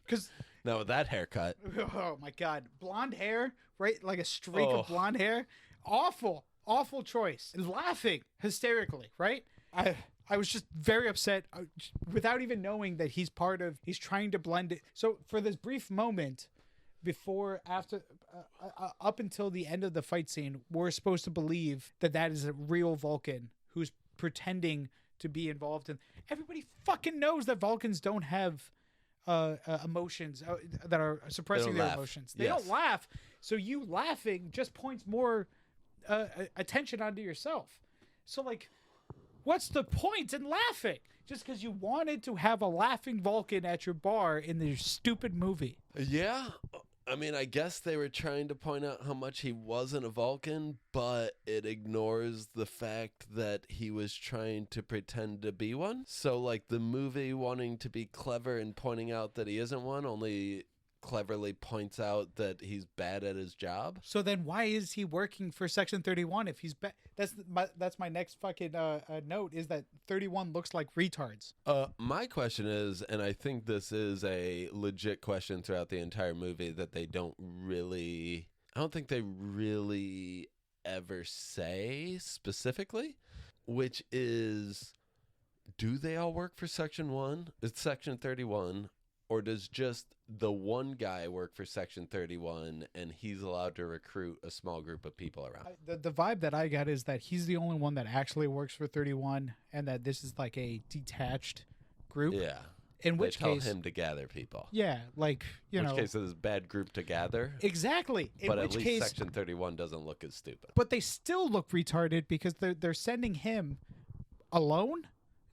Because now with that haircut. Oh my God. Blonde hair, right? Like a streak of blonde hair. Awful choice. Laughing hysterically, right? I was just very upset without even knowing that he's trying to blend it. So for this brief moment up until the end of the fight scene, we're supposed to believe that is a real Vulcan who's pretending to be involved in. Everybody fucking knows that Vulcans don't have emotions that are suppressing their emotions. They don't laugh. So you laughing just points more attention onto yourself. So like, what's the point in laughing? Just because you wanted to have a laughing Vulcan at your bar in this stupid movie. Yeah. I mean, I guess they were trying to point out how much he wasn't a Vulcan, but it ignores the fact that he was trying to pretend to be one. So, like, the movie wanting to be clever and pointing out that he isn't one only cleverly points out that he's bad at his job. So then why is he working for Section 31 if he's bad? That's my next fucking note, is that 31 looks like retards. My question is, and I think this is a legit question throughout the entire movie that I don't think they really ever say specifically, which is, do they all work for Section 1? It's Section 31. Or does just the one guy work for Section 31 and he's allowed to recruit a small group of people around? The vibe that I got is that he's the only one that actually works for 31 and that this is like a detached group. Yeah. In which they tell case, him to gather people. Yeah, like, in which case it's a bad group to gather. Exactly. But at least Section 31 doesn't look as stupid. But they still look retarded because they're sending him alone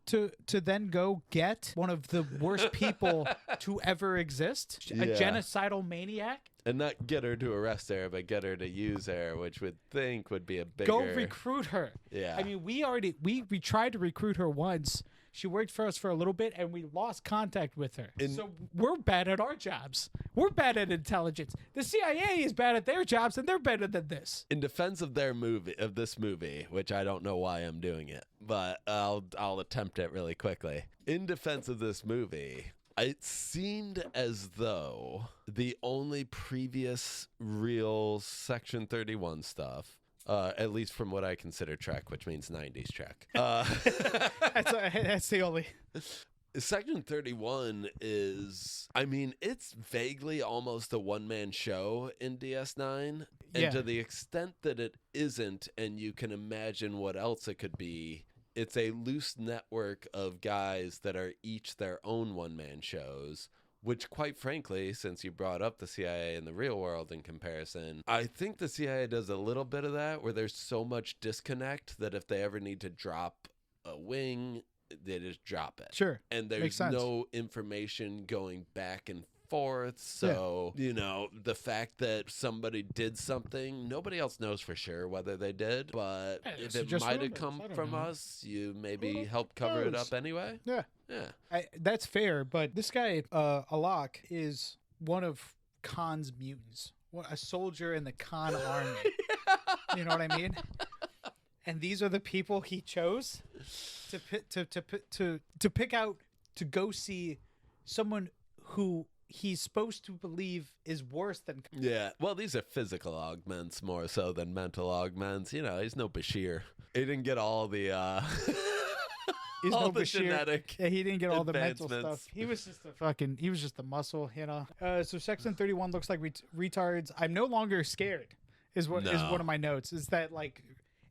to then go get one of the worst people to ever exist, a genocidal maniac. And not get her to arrest her, but get her to use her, which would think would be a bigger... Go recruit her. Yeah. I mean, we tried to recruit her once She worked for us for a little bit, and we lost contact with her. So we're bad at our jobs. We're bad at intelligence. The CIA is bad at their jobs, and they're better than this. In defense of this movie, which I don't know why I'm doing it, but I'll attempt it really quickly. In defense of this movie, it seemed as though the only previous real Section 31 stuff, at least from what I consider Trek, which means 90s Trek. That's the only... Section 31 is, I mean, it's vaguely almost a one-man show in DS9. And to the extent that it isn't, and you can imagine what else it could be, it's a loose network of guys that are each their own one-man shows, which, quite frankly, since you brought up the CIA in the real world in comparison, I think the CIA does a little bit of that, where there's so much disconnect that if they ever need to drop a wing, they just drop it. Sure. And there's no information going back and forth. So, you know, the fact that somebody did something, nobody else knows for sure whether they did. But if it might have come from us, you maybe help cover it up anyway. Yeah. Yeah. That's fair. But this guy, Alok, is one of Khan's mutants. A soldier in the Khan army. You know what I mean? And these are the people he chose to pick out to go see someone who he's supposed to believe is worse than... Yeah, well, these are physical augments more so than mental augments. You know, he's no Bashir. He didn't get all the he's all no the Bashir. genetic he didn't get all the mental stuff. He was just the muscle, you know. So Section 31 looks like retards. I'm no longer scared is one of my notes. Is that like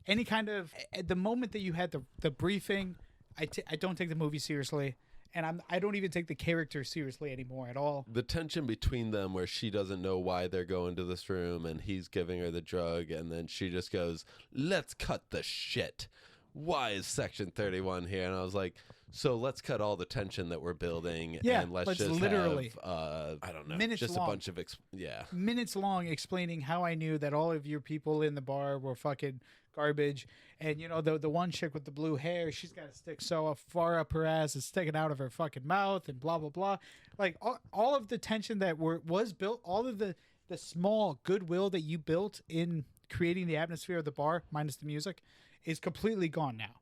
any kind of... At the moment that you had the briefing, I don't take the movie seriously. And I don't even take the character seriously anymore at all. The tension between them where she doesn't know why they're going to this room and he's giving her the drug and then she just goes, let's cut the shit. Why is Section 31 here? And I was like, so let's cut all the tension that we're building and let's just literally have, I don't know, just long, a bunch of, minutes long explaining how I knew that all of your people in the bar were fucking garbage. And, you know, the one chick with the blue hair, she's got a stick so far up her ass, it's sticking out of her fucking mouth and blah, blah, blah. Like, all of the tension that was built, all of the small goodwill that you built in creating the atmosphere of the bar, minus the music, is completely gone now.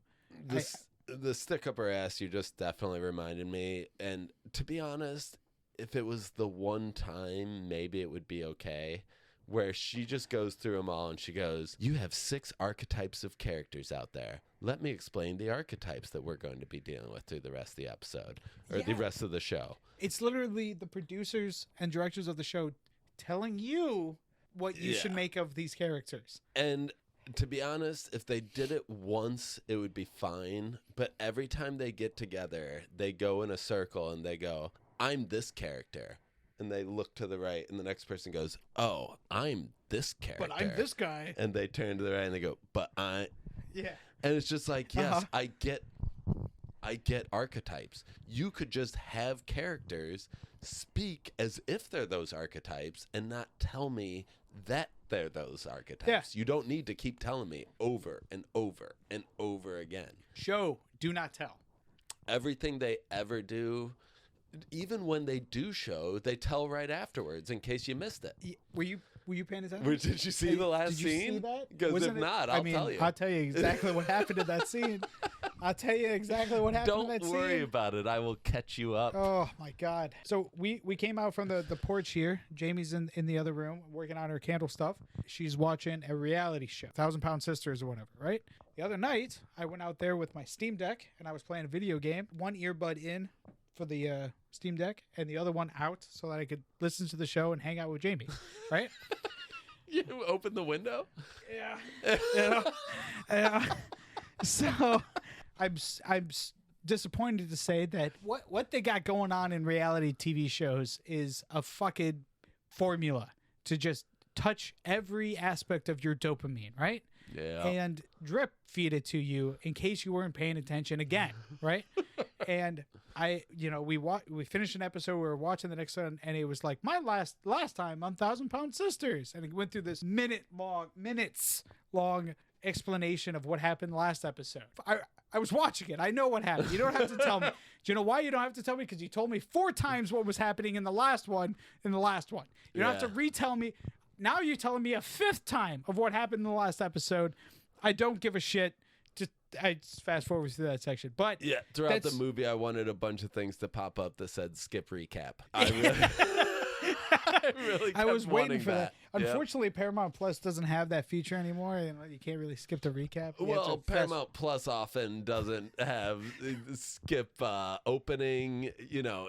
The stick up her ass, you just definitely reminded me. And to be honest, if it was the one time, maybe it would be okay. Where she just goes through them all and she goes, you have 6 archetypes of characters out there. Let me explain the archetypes that we're going to be dealing with through the rest of the episode or the rest of the show. It's literally the producers and directors of the show telling you what you should make of these characters. And to be honest, if they did it once, it would be fine. But every time they get together, they go in a circle and they go, I'm this character. And they look to the right, and the next person goes, oh, I'm this character. But I'm this guy. And they turn to the right, and they go, but I... Yeah. And it's just like, yes, I get archetypes. You could just have characters speak as if they're those archetypes and not tell me that they're those archetypes. Yeah. You don't need to keep telling me over and over and over again. Show, do not tell. Everything they ever do... Even when they do show, they tell right afterwards in case you missed it. Were you paying attention? Did you see the last scene? Did you see that? Because if not, I'll tell you. I'll tell you exactly what happened in that scene. I'll tell you exactly what happened in that scene. Don't worry about it. I will catch you up. Oh, my God. So we came out from the porch here. Jamie's in the other room working on her candle stuff. She's watching a reality show, 1,000-Pound Sisters or whatever, right? The other night, I went out there with my Steam Deck, and I was playing a video game. One earbud in for the Steam Deck and the other one out so that I could listen to the show and hang out with Jamie, right? You opened the window? Yeah. So I'm disappointed to say that what they got going on in reality TV shows is a fucking formula to just touch every aspect of your dopamine, right? Yeah. And drip feed it to you in case you weren't paying attention again, right? And we finished an episode, we were watching the next one, and it was like my last time on 1,000-Pound Sisters, and it went through this minutes long explanation of what happened last episode. I was watching it. I know what happened. You don't have to tell me. Do you know why you don't have to tell me? Because you told me 4 times what was happening in the last one. You don't have to retell me. Now you're telling me a 5th time of what happened in the last episode. I don't give a shit. I just fast forward through that section. But yeah, throughout the movie, I wanted a bunch of things to pop up that said skip recap. I was waiting for that. Yep. Unfortunately, Paramount Plus doesn't have that feature anymore. You can't really skip the recap. Well, Paramount Plus often doesn't have skip opening.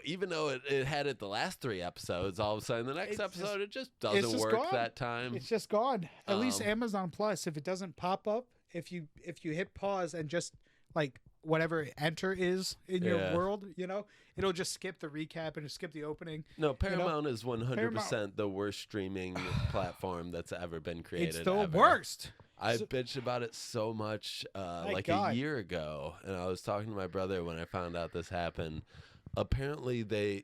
Even though it had it the last 3 episodes, all of a sudden the next episode it just doesn't work gone. that time. It's just gone. At least Amazon Plus, if it doesn't pop up, if you hit pause and just like whatever enter is in your world, it'll just skip the recap and skip the opening. No, Paramount is 100% the worst streaming platform that's ever been created. It's the worst. I bitched about it so much a year ago, and I was talking to my brother when I found out this happened. Apparently they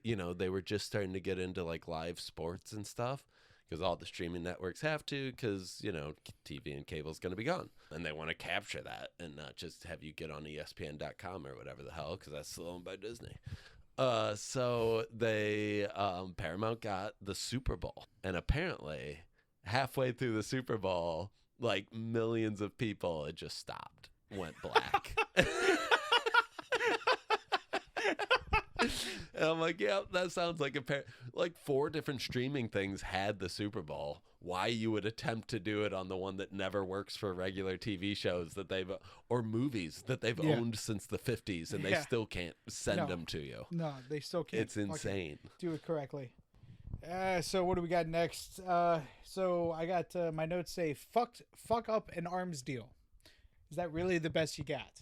were just starting to get into like live sports and stuff, because all the streaming networks have to, because, TV and cable is going to be gone. And they want to capture that and not just have you get on ESPN.com or whatever the hell, because that's still owned by Disney. So they, Paramount got the Super Bowl. And apparently, halfway through the Super Bowl, like millions of people, it just stopped, went black. And I'm like, yeah, that sounds like like 4 different streaming things had the Super Bowl. Why you would attempt to do it on the one that never works for regular TV shows or movies that they've owned since the 50s, and they still can't send them to you. No, they still can't. It's insane. Do it correctly. So what do we got next? So I got my notes say fuck up an arms deal. Is that really the best you got?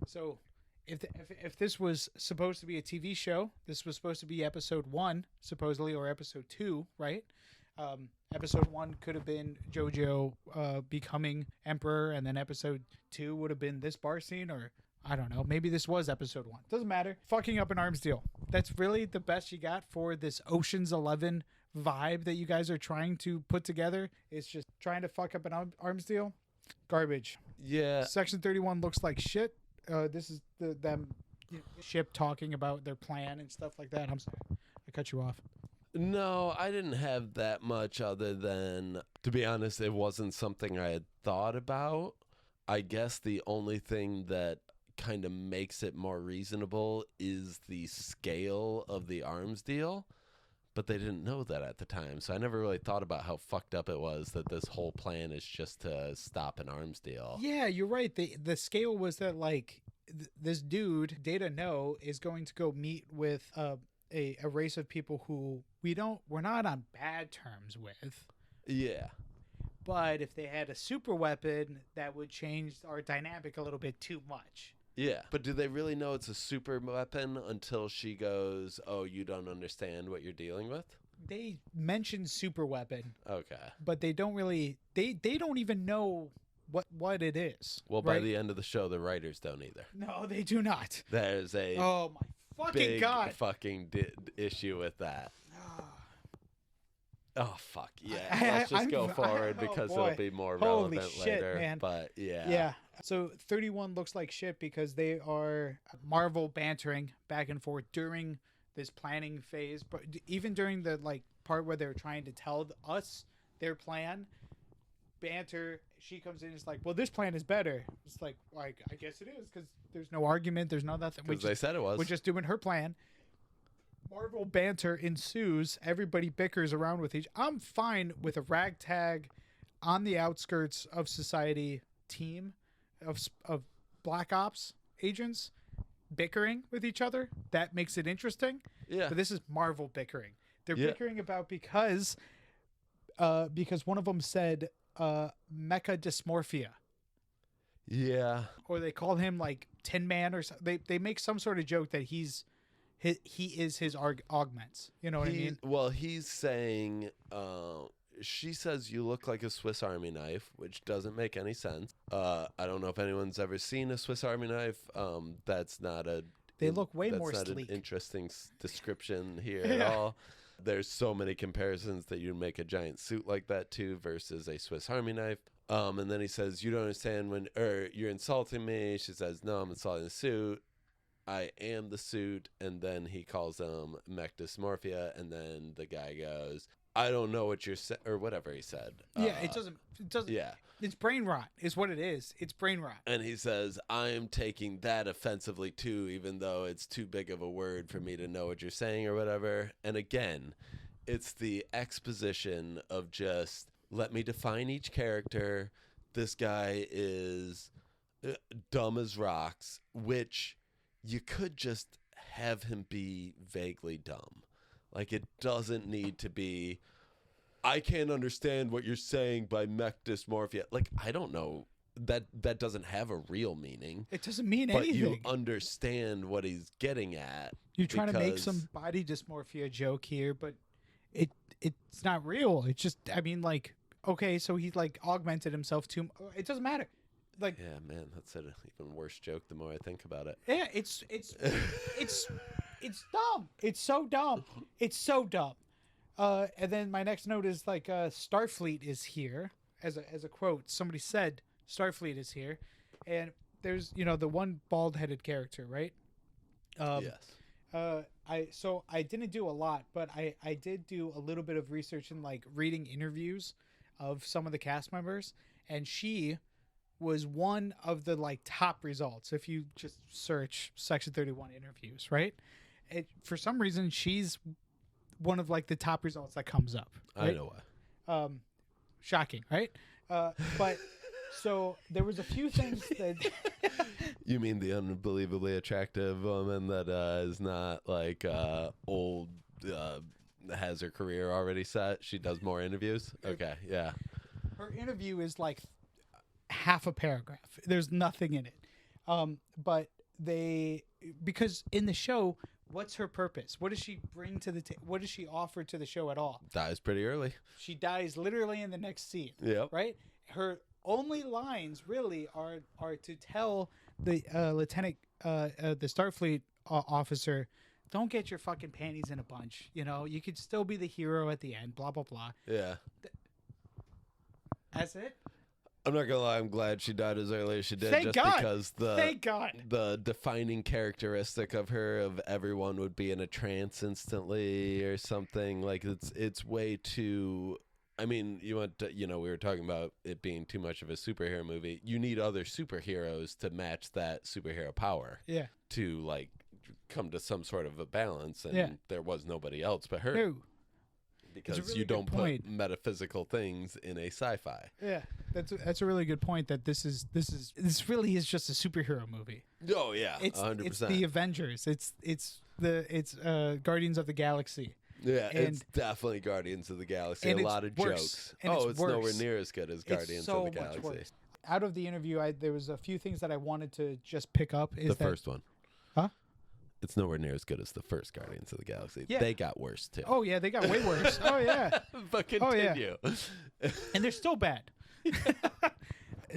So if this was supposed to be a TV show, this was supposed to be episode 1, supposedly, or episode 2, right? Episode 1 could have been JoJo becoming emperor, and then episode 2 would have been this bar scene, or I don't know. Maybe this was episode 1. Doesn't matter. Fucking up an arms deal. That's really the best you got for this Ocean's 11 vibe that you guys are trying to put together. It's just trying to fuck up an arms deal. Garbage. Yeah. Section 31 looks like shit. This is them ship talking about their plan and stuff like that. I'm sorry, I cut you off. No, I didn't have that much other than, to be honest, it wasn't something I had thought about. I guess the only thing that kind of makes it more reasonable is the scale of the arms deal, but they didn't know that at the time, so I never really thought about how fucked up it was that this whole plan is just to stop an arms deal. Yeah, you're right. The scale was that like this dude Data No is going to go meet with a race of people who we're not on bad terms with. Yeah. But if they had a super weapon, that would change our dynamic a little bit too much. Yeah, but do they really know it's a super weapon until she goes, oh, you don't understand what you're dealing with? They mention super weapon. Okay. But they don't really, they don't even know what it is. Well, by the end of the show, the writers don't either. No, they do not. There's a oh my fucking big God. fucking issue with that. Oh, fuck. Yeah. Let's just go forward because it'll be more relevant later. Man. But yeah. Yeah. So 31 looks like shit because they are Marvel bantering back and forth during this planning phase. But even during the like part where they're trying to tell us their plan, banter, she comes in and is like, well, this plan is better. It's like I guess it is because there's no argument. There's no nothing. Because they said it was. We're just doing her plan. Marvel banter ensues. Everybody bickers around with each. I'm fine with a ragtag on the outskirts of society team of black ops agents bickering with each other. That makes it interesting. Yeah. But this is Marvel bickering. They're bickering about because one of them said mecha dysmorphia. Yeah. Or they call him like Tin Man or something. They make some sort of joke that he is his augments. You know what I mean? Well, he's saying, she says you look like a Swiss Army knife, which doesn't make any sense. I don't know if anyone's ever seen a Swiss Army knife. That's not a... They look way more sleek. That's not an interesting description here at all. There's so many comparisons that you make a giant suit like that to versus a Swiss Army knife. And then he says, "You don't understand or you're insulting me." She says, "No, I'm insulting the suit. I am the suit." And then he calls him mech dysmorphia. And then the guy goes, "I don't know what you're saying," or whatever he said. Yeah, it doesn't. Yeah. It's brain rot is what it is. It's brain rot. And he says, "I'm taking that offensively too, even though it's too big of a word for me to know what you're saying," or whatever. And again, it's the exposition of just, let me define each character. This guy is dumb as rocks, which you could just have him be vaguely dumb. Like, it doesn't need to be, "I can't understand what you're saying by mech dysmorphia." Like, I don't know. That doesn't have a real meaning. It doesn't mean But anything. you understand what he's getting at. You're trying to make because- some body dysmorphia joke here, but it's not real. It's just, I mean, like, okay, so he like augmented himself too. It doesn't matter. Like, Yeah, man, that's an even worse joke the more I think about it. yeah, it's dumb. It's so dumb. It's so dumb. And then my next note is like, Starfleet is here as a quote. Somebody said Starfleet is here, and there's the one bald-headed character, right? Yes. I didn't do a lot, but I did do a little bit of research and like reading interviews of some of the cast members, and she was one of the like top results. If you just search Section 31 interviews, right? For some reason, she's one of like the top results that comes up. Right? I know why. Shocking, right? But so there was a few things that You mean the unbelievably attractive woman that is not like old, has her career already set? She does more interviews? Okay, yeah. her interview is like half a paragraph. There's nothing in it. But because in the show, what's her purpose? What does she bring to the what does she offer to the show at all? Dies pretty early. She dies literally in the next scene. Yep. Right? Her only lines really are to tell the lieutenant, the Starfleet officer, don't get your fucking panties in a bunch. You could still be the hero at the end. Blah blah blah. Yeah. That's it. I'm not gonna lie, I'm glad she died as early as she did. Thank just God. Because Thank God. the defining characteristic of her, of everyone would be in a trance instantly or something. Like, it's way too. I mean, we were talking about it being too much of a superhero movie. You need other superheroes to match that superhero power. Yeah. To like come to some sort of a balance, and Yeah. there was nobody else but her. No. Because really you don't good point. put metaphysical things in a sci-fi. Yeah, that's a really good point. That this really is just a superhero movie. Oh yeah, It's 100%. it's the Avengers. It's Guardians of the Galaxy. Yeah, it's and- definitely Guardians of the Galaxy. and A it's lot of worse. jokes. And Oh, it's it's nowhere worse. near as good as Guardians It's so of the much Galaxy. worse. Out of the interview, there was a few things that I wanted to just pick up. Is The that, first one. Huh? It's nowhere near as good as the first Guardians of the Galaxy. Yeah. They got worse too. Oh yeah, they got way worse. Oh yeah, But Oh, yeah. continue. and they're still bad.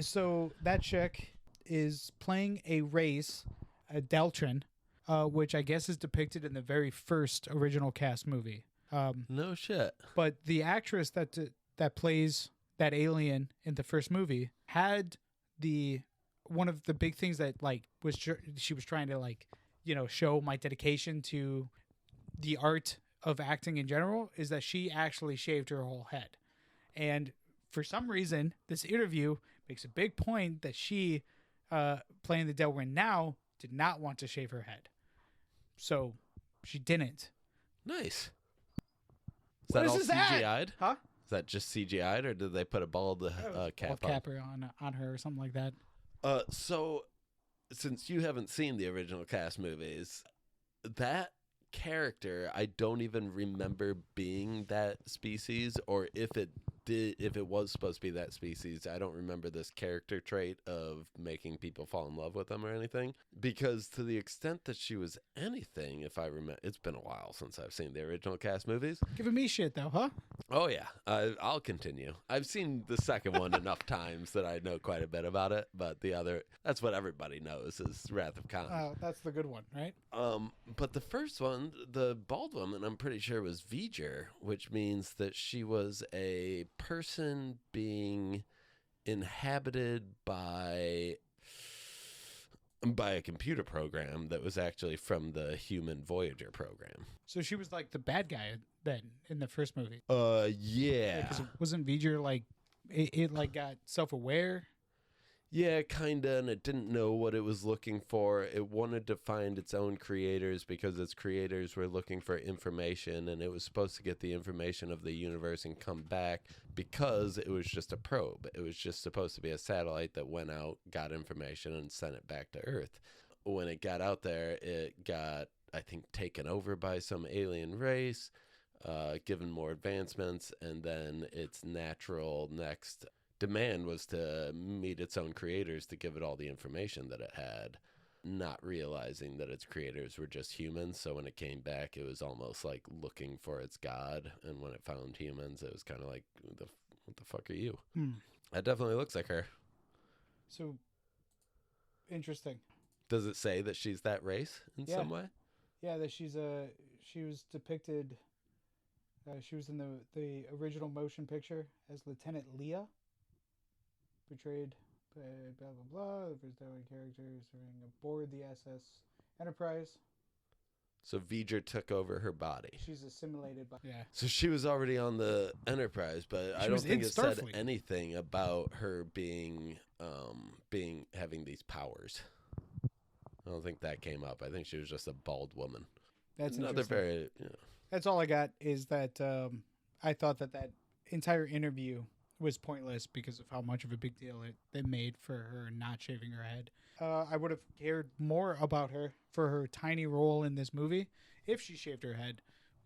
So that chick is playing a race, a Deltran, which I guess is depicted in the very first original cast movie. No shit. But the actress that plays that alien in the first movie had one of the big things that like she was trying to like show my dedication to the art of acting in general is that she actually shaved her whole head. And for some reason, this interview makes a big point that she, playing the Delrin now, did not want to shave her head. So she didn't. Nice. Is What that is all this at? CGI'd? Huh? Is that just CGI'd, or did they put a bald cap on? Capper on her or something like that. So, since you haven't seen the original cast movies, that character, I don't even remember being that species, or if it was supposed to be that species, I don't remember this character trait of making people fall in love with them or anything. Because to the extent that she was anything, if I remember, it's been a while since I've seen the original cast movies. Giving me shit though, huh? Oh yeah, I'll continue. I've seen the second one enough times that I know quite a bit about it, but the other, that's what everybody knows, is Wrath of Khan. Oh, that's the good one, right? But the first one, the bald woman, I'm pretty sure was V'ger, which means that she was a person being inhabited by a computer program that was actually from the human Voyager program. So she was like the bad guy then in the first movie. Yeah. Because wasn't V'ger like it like got self-aware? Yeah, kinda, and it didn't know what it was looking for. It wanted to find its own creators because its creators were looking for information, and it was supposed to get the information of the universe and come back because it was just a probe. It was just supposed to be a satellite that went out, got information, and sent it back to Earth. When it got out there, it got, I think, taken over by some alien race, given more advancements, and then its natural next demand was to meet its own creators to give it all the information that it had, not realizing that its creators were just humans. So when it came back, it was almost like looking for its god. And when it found humans, it was kind of like, what the fuck are you? That definitely looks like her. So, interesting. Does it say that she's that race in some way? Yeah, that she was depicted, she was in the original motion picture as Lieutenant Leah. Portrayed by blah blah blah. The first character serving aboard the SS Enterprise. So V'ger took over her body. She's assimilated by. Yeah. So she was already on the Enterprise, but I don't think it said anything about her being having these powers. I don't think that came up. I think she was just a bald woman. That's another very. That's all I got is that I thought that entire interview was pointless because of how much of a big deal they made for her not shaving her head. I would have cared more about her for her tiny role in this movie if she shaved her head,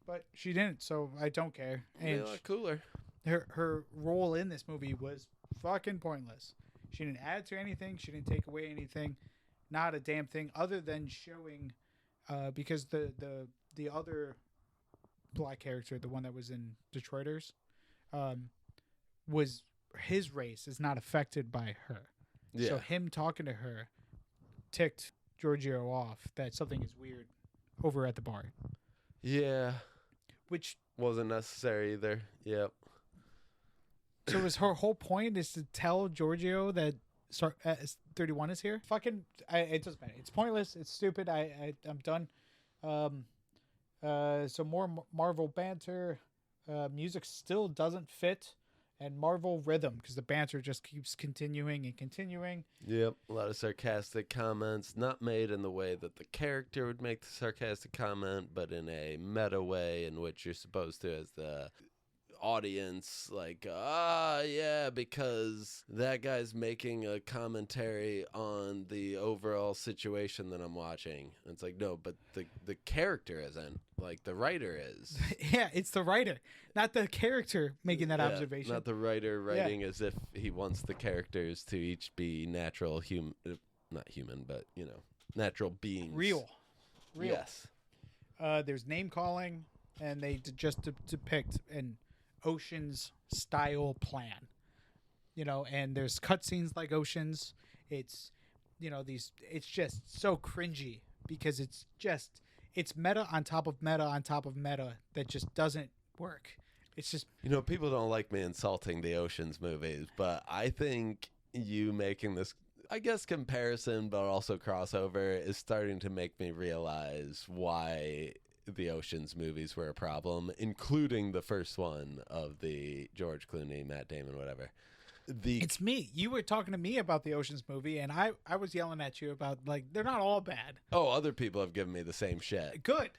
but she didn't, so I don't care. And a lot cooler. Her role in this movie was fucking pointless. She didn't add to anything. She didn't take away anything. Not a damn thing other than showing, because the other black character, the one that was in Detroiters, was his race is not affected by her. Yeah. So him talking to her ticked Giorgio off that something is weird over at the bar. Yeah. Which wasn't necessary either. Yep. So was her whole point is to tell Giorgio that 31 is here? Fucking, it doesn't matter. It's pointless. It's stupid. I'm done. So more Marvel banter. Music still doesn't fit. And Marvel rhythm, because the banter just keeps continuing and continuing. Yep, a lot of sarcastic comments, not made in the way that the character would make the sarcastic comment, but in a meta way in which you're supposed to, as the audience, like, yeah, because that guy's making a commentary on the overall situation that I'm watching. And it's like, no, but the character isn't. Like, the writer is. Yeah, it's the writer, not the character making that observation. Not the writer writing as if he wants the characters to each be natural not human, but, natural beings. Real. Yes. There's name calling, and they just depict an Ocean's style plan, and there's cutscenes like Ocean's. It's, it's just so cringy because it's meta on top of meta on top of meta that just doesn't work. It's just, people don't like me insulting the Ocean's movies, but I think you making this, I guess, comparison, but also crossover is starting to make me realize why the Ocean's movies were a problem, including the first one of the George Clooney, Matt Damon, whatever. It's me. You were talking to me about the Ocean's movie, and I was yelling at you about, like, they're not all bad. Oh, other people have given me the same shit. Good.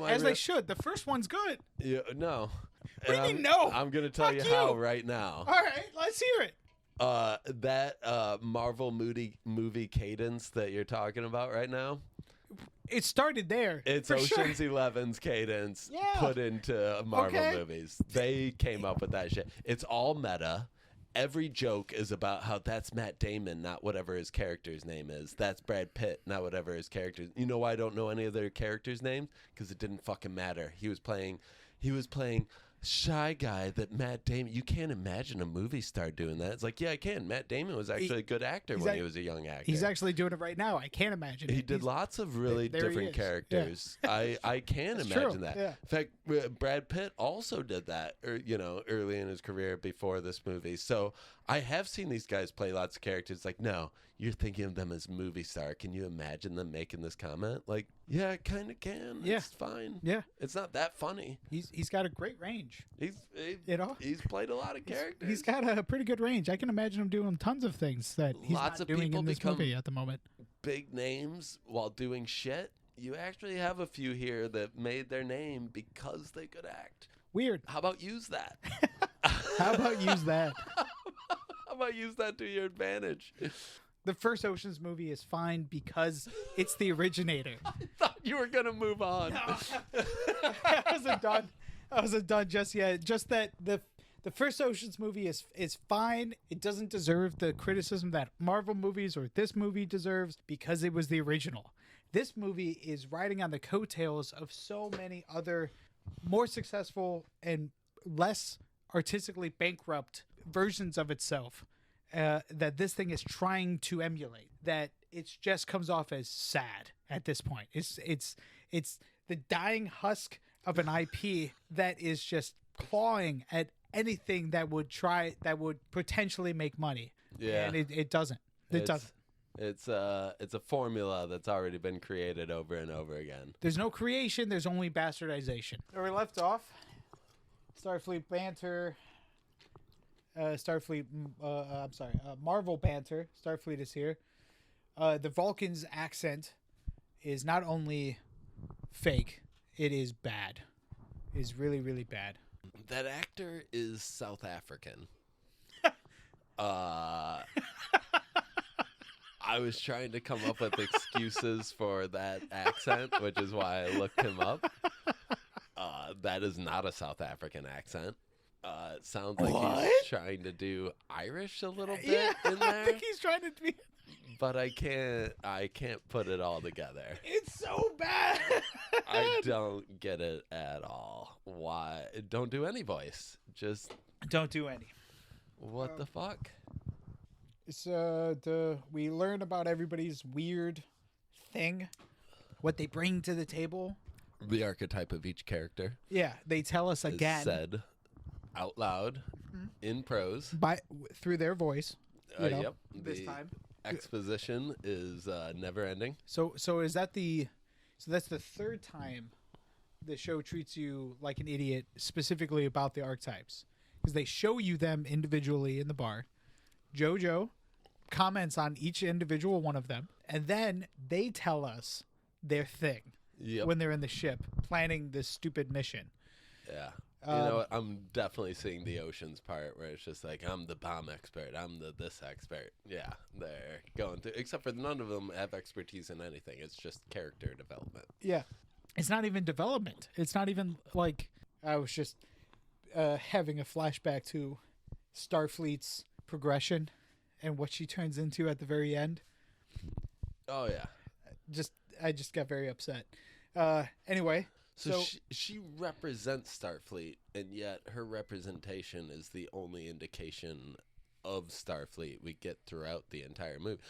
As they should. The first one's good. Yeah, no. What do you mean no? I'm going to tell you how right now. All right, let's hear it. That Marvel movie cadence that you're talking about right now, it started there. It's Ocean's 11's cadence put into Marvel movies. They came up with that shit. It's all meta. Every joke is about how that's Matt Damon, not whatever his character's name is. That's Brad Pitt, not whatever his character's. You know why I don't know any of their characters' names? Because it didn't fucking matter. He was playing shy guy that Matt Damon. You can't imagine a movie star doing that. It's like, yeah, I can. Matt Damon was actually a good actor when he was a young actor. He's actually doing it right now. I can't imagine He it. did lots of really there he different is. characters. Yeah. I can That's imagine true. that. Yeah. In fact, Brad Pitt also did that, early in his career before this movie. So I have seen these guys play lots of characters. Like, no, you're thinking of them as movie star. Can you imagine them making this comment? Like, yeah, I kind of can. Yeah. It's fine. Yeah. It's not that funny. He's got a great range. He's played a lot of characters. He's got a pretty good range. I can imagine him doing tons of things that he's Lots not of doing people in this become movie at the moment. big names while doing shit. You actually have a few here that made their name because they could act. Weird. How about use that? How about use that? How about use that to your advantage? The first Ocean's movie is fine because it's the originator. I thought you were gonna move on. I wasn't done just yet. Just that the first Ocean's movie is fine. It doesn't deserve the criticism that Marvel movies or this movie deserves because it was the original. This movie is riding on the coattails of so many other more successful and less artistically bankrupt versions of itself that this thing is trying to emulate. That it just comes off as sad at this point. It's the dying husk of an IP that is just clawing at anything that would potentially make money. Yeah. And it doesn't. It doesn't. It's a formula that's already been created over and over again. There's no creation. There's only bastardization. Where we left off, Starfleet banter. Marvel banter. Starfleet is here. The Vulcan's accent is not only fake, it is bad. It is really, really bad. That actor is South African. I was trying to come up with excuses for that accent, which is why I looked him up. That is not a South African accent. It sounds like he's trying to do Irish a little bit in there. I think he's trying to be. But I can't put it all together. It's so bad. I don't get it at all. Why? Don't do any voice. Just don't do any. What the fuck? We learn about everybody's weird thing, what they bring to the table. The archetype of each character. Yeah, they tell us again. Said out loud in prose through their voice. Yep. This time. Exposition is never ending. So is that that's the third time the show treats you like an idiot, specifically about the archetypes, because they show you them individually in the bar. JoJo comments on each individual one of them, and then they tell us their thing when they're in the ship planning this stupid mission. Yeah. You know what? I'm definitely seeing the Oceans part where it's just like, I'm the bomb expert. I'm this expert. Yeah, they're going through. Except for none of them have expertise in anything. It's just character development. Yeah. It's not even development. It's not even like I was just having a flashback to Starfleet's progression and what she turns into at the very end. Oh, yeah. I just got very upset. Anyway. So she represents Starfleet, and yet her representation is the only indication of Starfleet we get throughout the entire movie.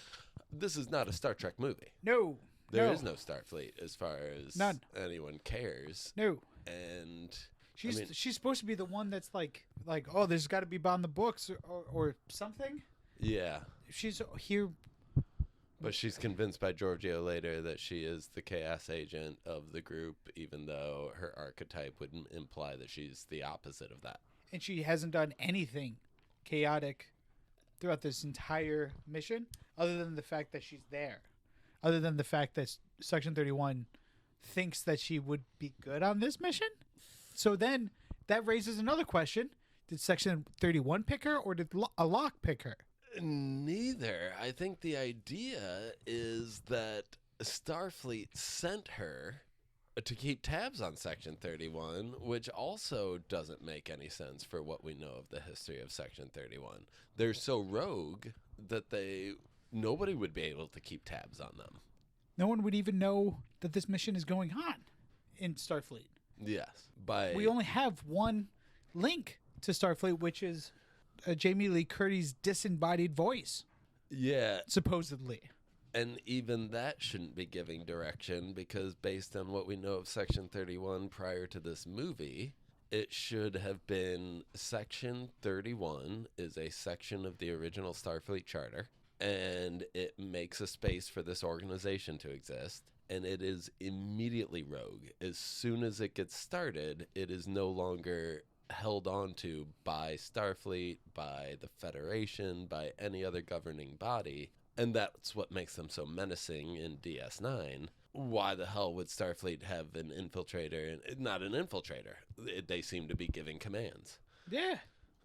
This is not a Star Trek movie. No. There is no Starfleet as far as anyone cares. No. And she's supposed to be the one that's like oh, there's got to be on the books or something. Yeah. She's here. But she's convinced by Giorgio later that she is the chaos agent of the group, even though her archetype would imply that she's the opposite of that. And she hasn't done anything chaotic throughout this entire mission, other than the fact that she's there. Other than the fact that Section 31 thinks that she would be good on this mission. So then that raises another question. Did Section 31 pick her, or did a lock pick her? Neither. I think the idea is that Starfleet sent her to keep tabs on Section 31, which also doesn't make any sense for what we know of the history of Section 31. They're so rogue that nobody would be able to keep tabs on them. No one would even know that this mission is going on in Starfleet. Yes. We only have one link to Starfleet, which is Jamie Lee Curtis's disembodied voice, Yeah. supposedly. And even that shouldn't be giving direction, because based on what we know of Section 31 prior to this movie, it should have been Section 31 is a section of the original Starfleet Charter, and it makes a space for this organization to exist, and it is immediately rogue. As soon as it gets started, it is no longer held on to by Starfleet, by the Federation, by any other governing body. And that's what makes them so menacing in DS9. Why the hell would Starfleet have an infiltrator? Not an infiltrator. They seem to be giving commands. Yeah.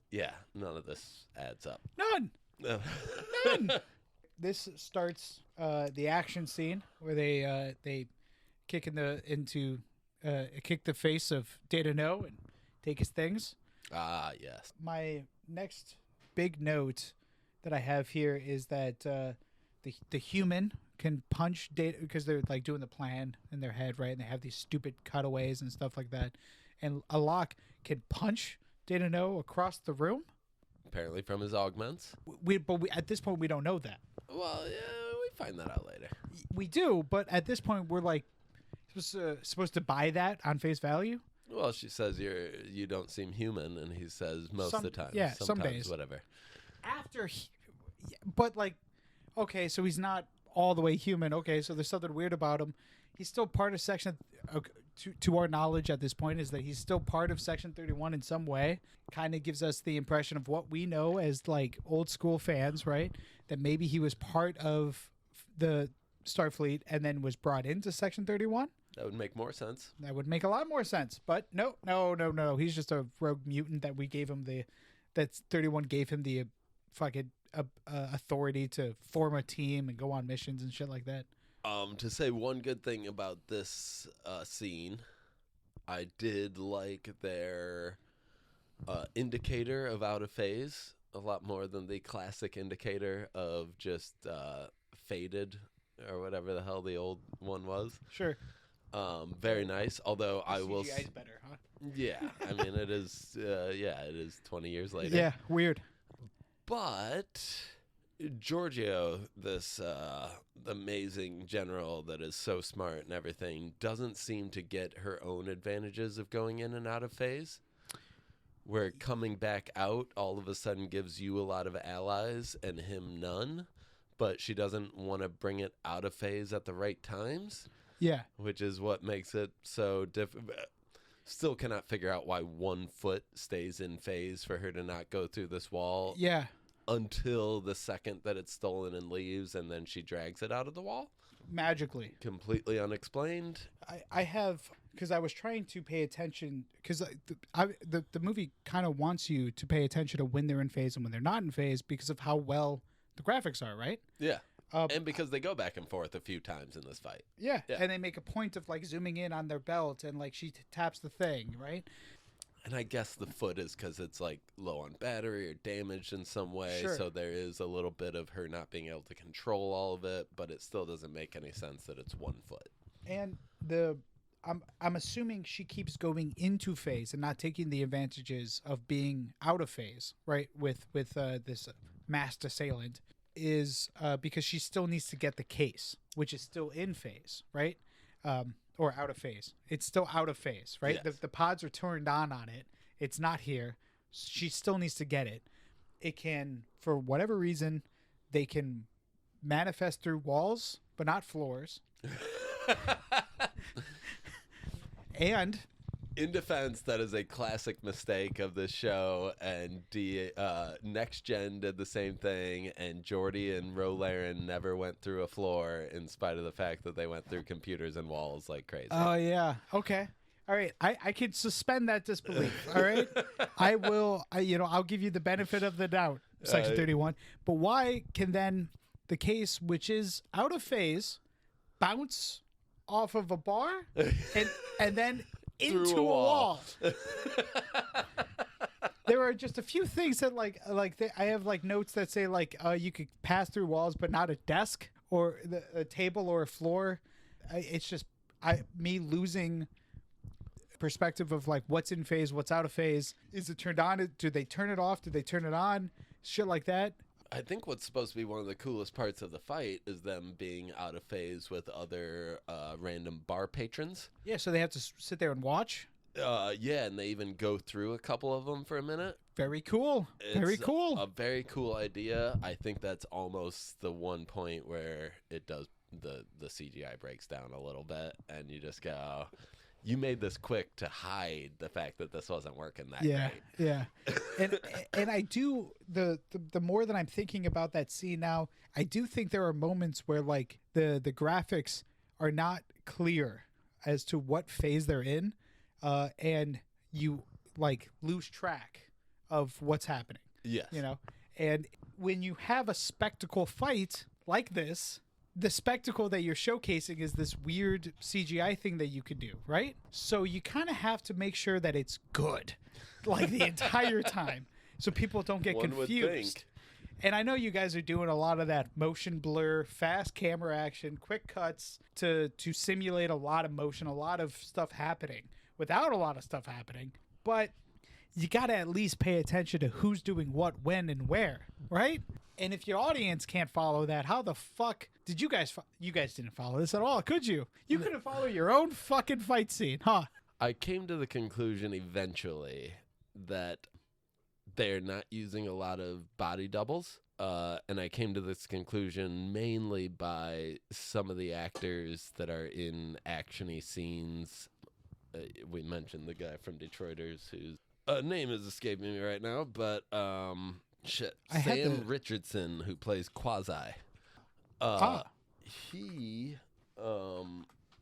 Yeah, none of this adds up. None. No. None. This starts the action scene where they kick kick the face of Data No and take his things. Ah, yes. My next big note that I have here is that the human can punch Data, because they're like doing the plan in their head, right? And they have these stupid cutaways and stuff like that. And Alok can punch Data No across the room. Apparently from his augments. But at this point we don't know that. Well, yeah, we find that out later. We do, but at this point we're like supposed to buy that on face value. Well, she says you don't seem human, and he says most of the time. Yeah, sometimes, some days. whatever. But like, okay, so he's not all the way human. Okay, so there's something weird about him. He's still part of Section. To our knowledge at this point is that he's still part of Section 31 in some way. Kind of gives us the impression of what we know as like old school fans, right? That maybe he was part of the Starfleet and then was brought into Section 31. That would make more sense. That would make a lot more sense. But no. He's just a rogue mutant that we gave him that 31 gave him the fucking authority to form a team and go on missions and shit like that. To say one good thing about this scene, I did like their indicator of out of phase a lot more than the classic indicator of just faded or whatever the hell the old one was. Sure. Very nice. Although I will. CGI's better, huh? Yeah, I mean it is. It is 20 years later. Yeah, weird. But Giorgio, this amazing general that is so smart and everything, doesn't seem to get her own advantages of going in and out of phase. Where coming back out all of a sudden gives you a lot of allies and him none, but she doesn't want to bring it out of phase at the right times. Yeah. Which is what makes it so difficult. Still cannot figure out why 1 foot stays in phase for her to not go through this wall. Yeah. Until the second that it's stolen and leaves, and then she drags it out of the wall. Magically. Completely unexplained. I have, because I was trying to pay attention, because the movie kind of wants you to pay attention to when they're in phase and when they're not in phase because of how well the graphics are, right? Yeah. And because they go back and forth a few times in this fight. Yeah. And they make a point of like zooming in on their belt and like she taps the thing, right? And I guess the foot is because it's like low on battery or damaged in some way. Sure. So there is a little bit of her not being able to control all of it, but it still doesn't make any sense that it's 1 foot. And I'm assuming she keeps going into phase and not taking the advantages of being out of phase, right? With this masked assailant is because she still needs to get the case, which is still in phase, right? Or out of phase. It's still out of phase, right? Yes. The pods are turned on it. It's not here. She still needs to get it. It can, for whatever reason, they can manifest through walls, but not floors. And in defense, that is a classic mistake of this show, and Next Gen did the same thing, and Geordi and Rolaren never went through a floor in spite of the fact that they went through computers and walls like crazy. Oh, yeah. Okay. All right. I can suspend that disbelief. All right. I will, I'll give you the benefit of the doubt, Section 31. But why can then the case, which is out of phase, bounce off of a bar and then into a wall? There are just a few things that I have like notes that say like you could pass through walls but not a desk or a table or a floor. It's just me losing perspective of like what's in phase, what's out of phase. Is it turned on? Do they turn it off? Do they turn it on? Shit like that. I think what's supposed to be one of the coolest parts of the fight is them being out of phase with other random bar patrons. Yeah, so they have to sit there and watch. Yeah, and they even go through a couple of them for a minute. Very cool. Very cool. A very cool idea. I think that's almost the one point where it does the CGI breaks down a little bit, and you just go, you made this quick to hide the fact that this wasn't working that great. Yeah. And I do the more that I'm thinking about that scene now, I do think there are moments where like the graphics are not clear as to what phase they're in, and you like lose track of what's happening. Yes. You know, and when you have a spectacle fight like this, the spectacle that you're showcasing is this weird CGI thing that you could do, right? So you kind of have to make sure that it's good, like the entire time, so people don't get One would confused. think. And I know you guys are doing a lot of that motion blur, fast camera action, quick cuts to simulate a lot of motion, a lot of stuff happening without a lot of stuff happening. But you got to at least pay attention to who's doing what, when, and where, right? And if your audience can't follow that, how the fuck did you guys? You guys didn't follow this at all, could you? You couldn't follow your own fucking fight scene, huh? I came to the conclusion eventually that they're not using a lot of body doubles. And I came to this conclusion mainly by some of the actors that are in action-y scenes. We mentioned the guy from Detroiters whose name is escaping me right now, but Sam Richardson, who plays Quasi. He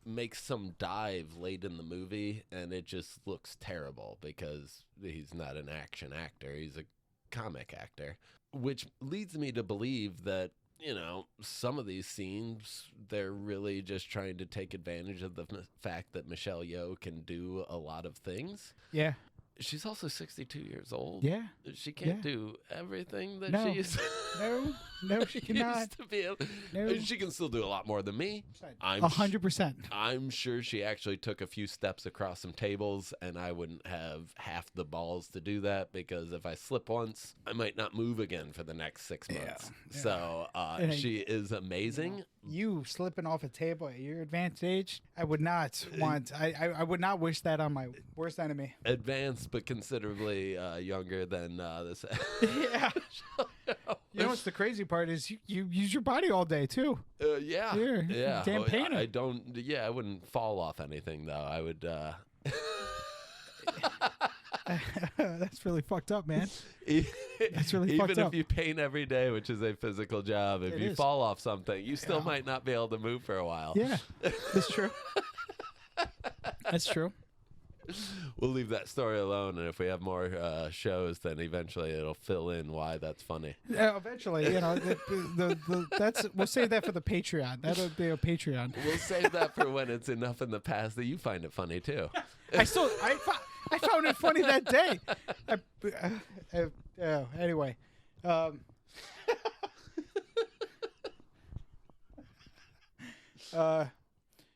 makes some dive late in the movie, and it just looks terrible because he's not an action actor. He's a comic actor, which leads me to believe that, you know, some of these scenes, they're really just trying to take advantage of the fact that Michelle Yeoh can do a lot of things. Yeah. She's also 62 years old. Yeah. She can't do everything that No. she used No, she cannot. used to be able. No. She can still do a lot more than me. 100%. I'm sure she actually took a few steps across some tables, and I wouldn't have half the balls to do that because if I slip once, I might not move again for the next 6 months. Yeah. So she is amazing. You slipping off a table at your advanced age, I would not want. I would not wish that on my worst enemy. Advanced, but considerably younger than this. Yeah. You know what's the crazy part is you use your body all day too. Yeah. You're Yeah. damn painter. I don't. Yeah, I wouldn't fall off anything though. I would. That's really fucked up, man. That's really Even fucked if up. you paint every day, which is a physical job, if It you is. fall off something, you still might not be able to move for a while. Yeah, that's true. That's true. We'll leave that story alone, and if we have more shows, then eventually it'll fill in why that's funny. Eventually, you know, that's we'll save that for the Patreon. That'll be a Patreon. We'll save that for when it's enough in the past that you find it funny too. I found it funny that day. Anyway.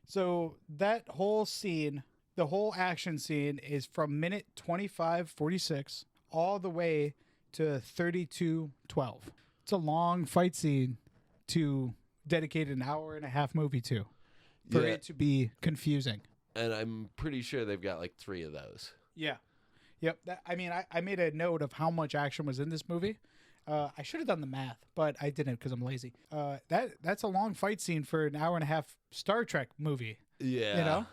So that whole scene, the whole action scene is from minute 25:46 all the way to 32:12. It's a long fight scene to dedicate an hour and a half movie to for it to be confusing. And I'm pretty sure they've got like 3 of those. Yeah. Yep. I made a note of how much action was in this movie. I should have done the math, but I didn't because I'm lazy. That's a long fight scene for an hour and a half Star Trek movie. Yeah. You know?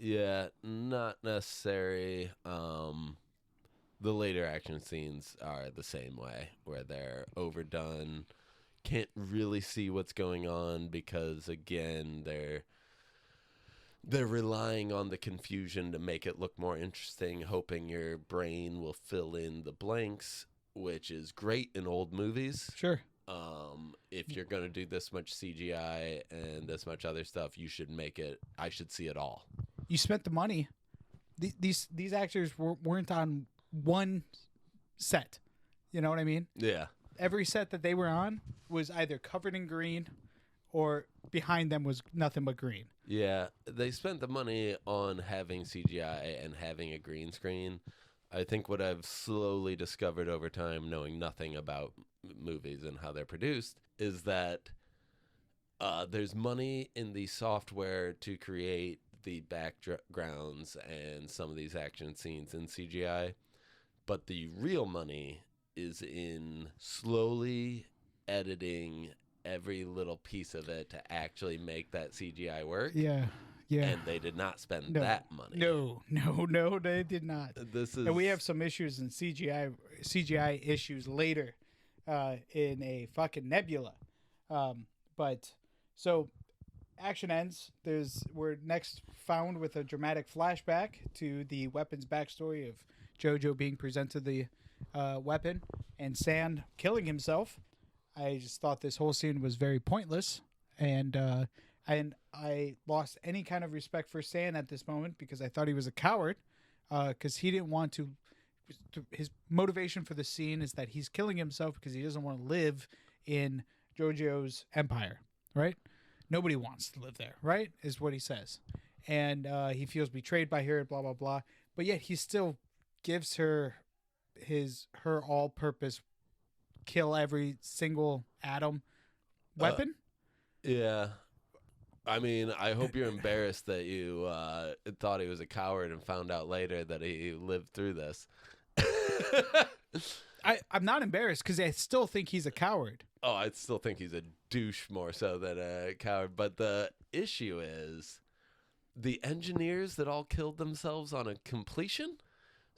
Yeah, not necessary. The later action scenes are the same way, where they're overdone, can't really see what's going on because, again, they're relying on the confusion to make it look more interesting, hoping your brain will fill in the blanks, which is great in old movies. Sure. If you're going to do this much CGI and this much other stuff, you should make it, I should see it all. You spent the money. These actors weren't on one set. You know what I mean? Yeah. Every set that they were on was either covered in green or behind them was nothing but green. Yeah, they spent the money on having CGI and having a green screen. I think what I've slowly discovered over time, knowing nothing about movies and how they're produced, is that there's money in the software to create the backgrounds and some of these action scenes in CGI, but the real money is in slowly editing every little piece of it to actually make that CGI work. Yeah. Yeah. And they did not spend that money. No, they did not. And we have some issues in CGI issues later in a fucking nebula. But so action ends. We're next found with a dramatic flashback to the weapon's backstory of JoJo being presented the weapon and Sand killing himself. I just thought this whole scene was very pointless, and I lost any kind of respect for Sand at this moment because I thought he was a coward, because he didn't want to. His motivation for the scene is that he's killing himself because he doesn't want to live in JoJo's empire, right? Nobody wants to live there, right? Is what he says, and he feels betrayed by her, blah blah blah. But yet he still gives her her all-purpose kill every single atom weapon. Yeah. I mean, I hope you're embarrassed that you thought he was a coward and found out later that he lived through this. I'm not embarrassed because I still think he's a coward. Oh, I still think he's a douche more so than a coward. But the issue is the engineers that all killed themselves on a completion.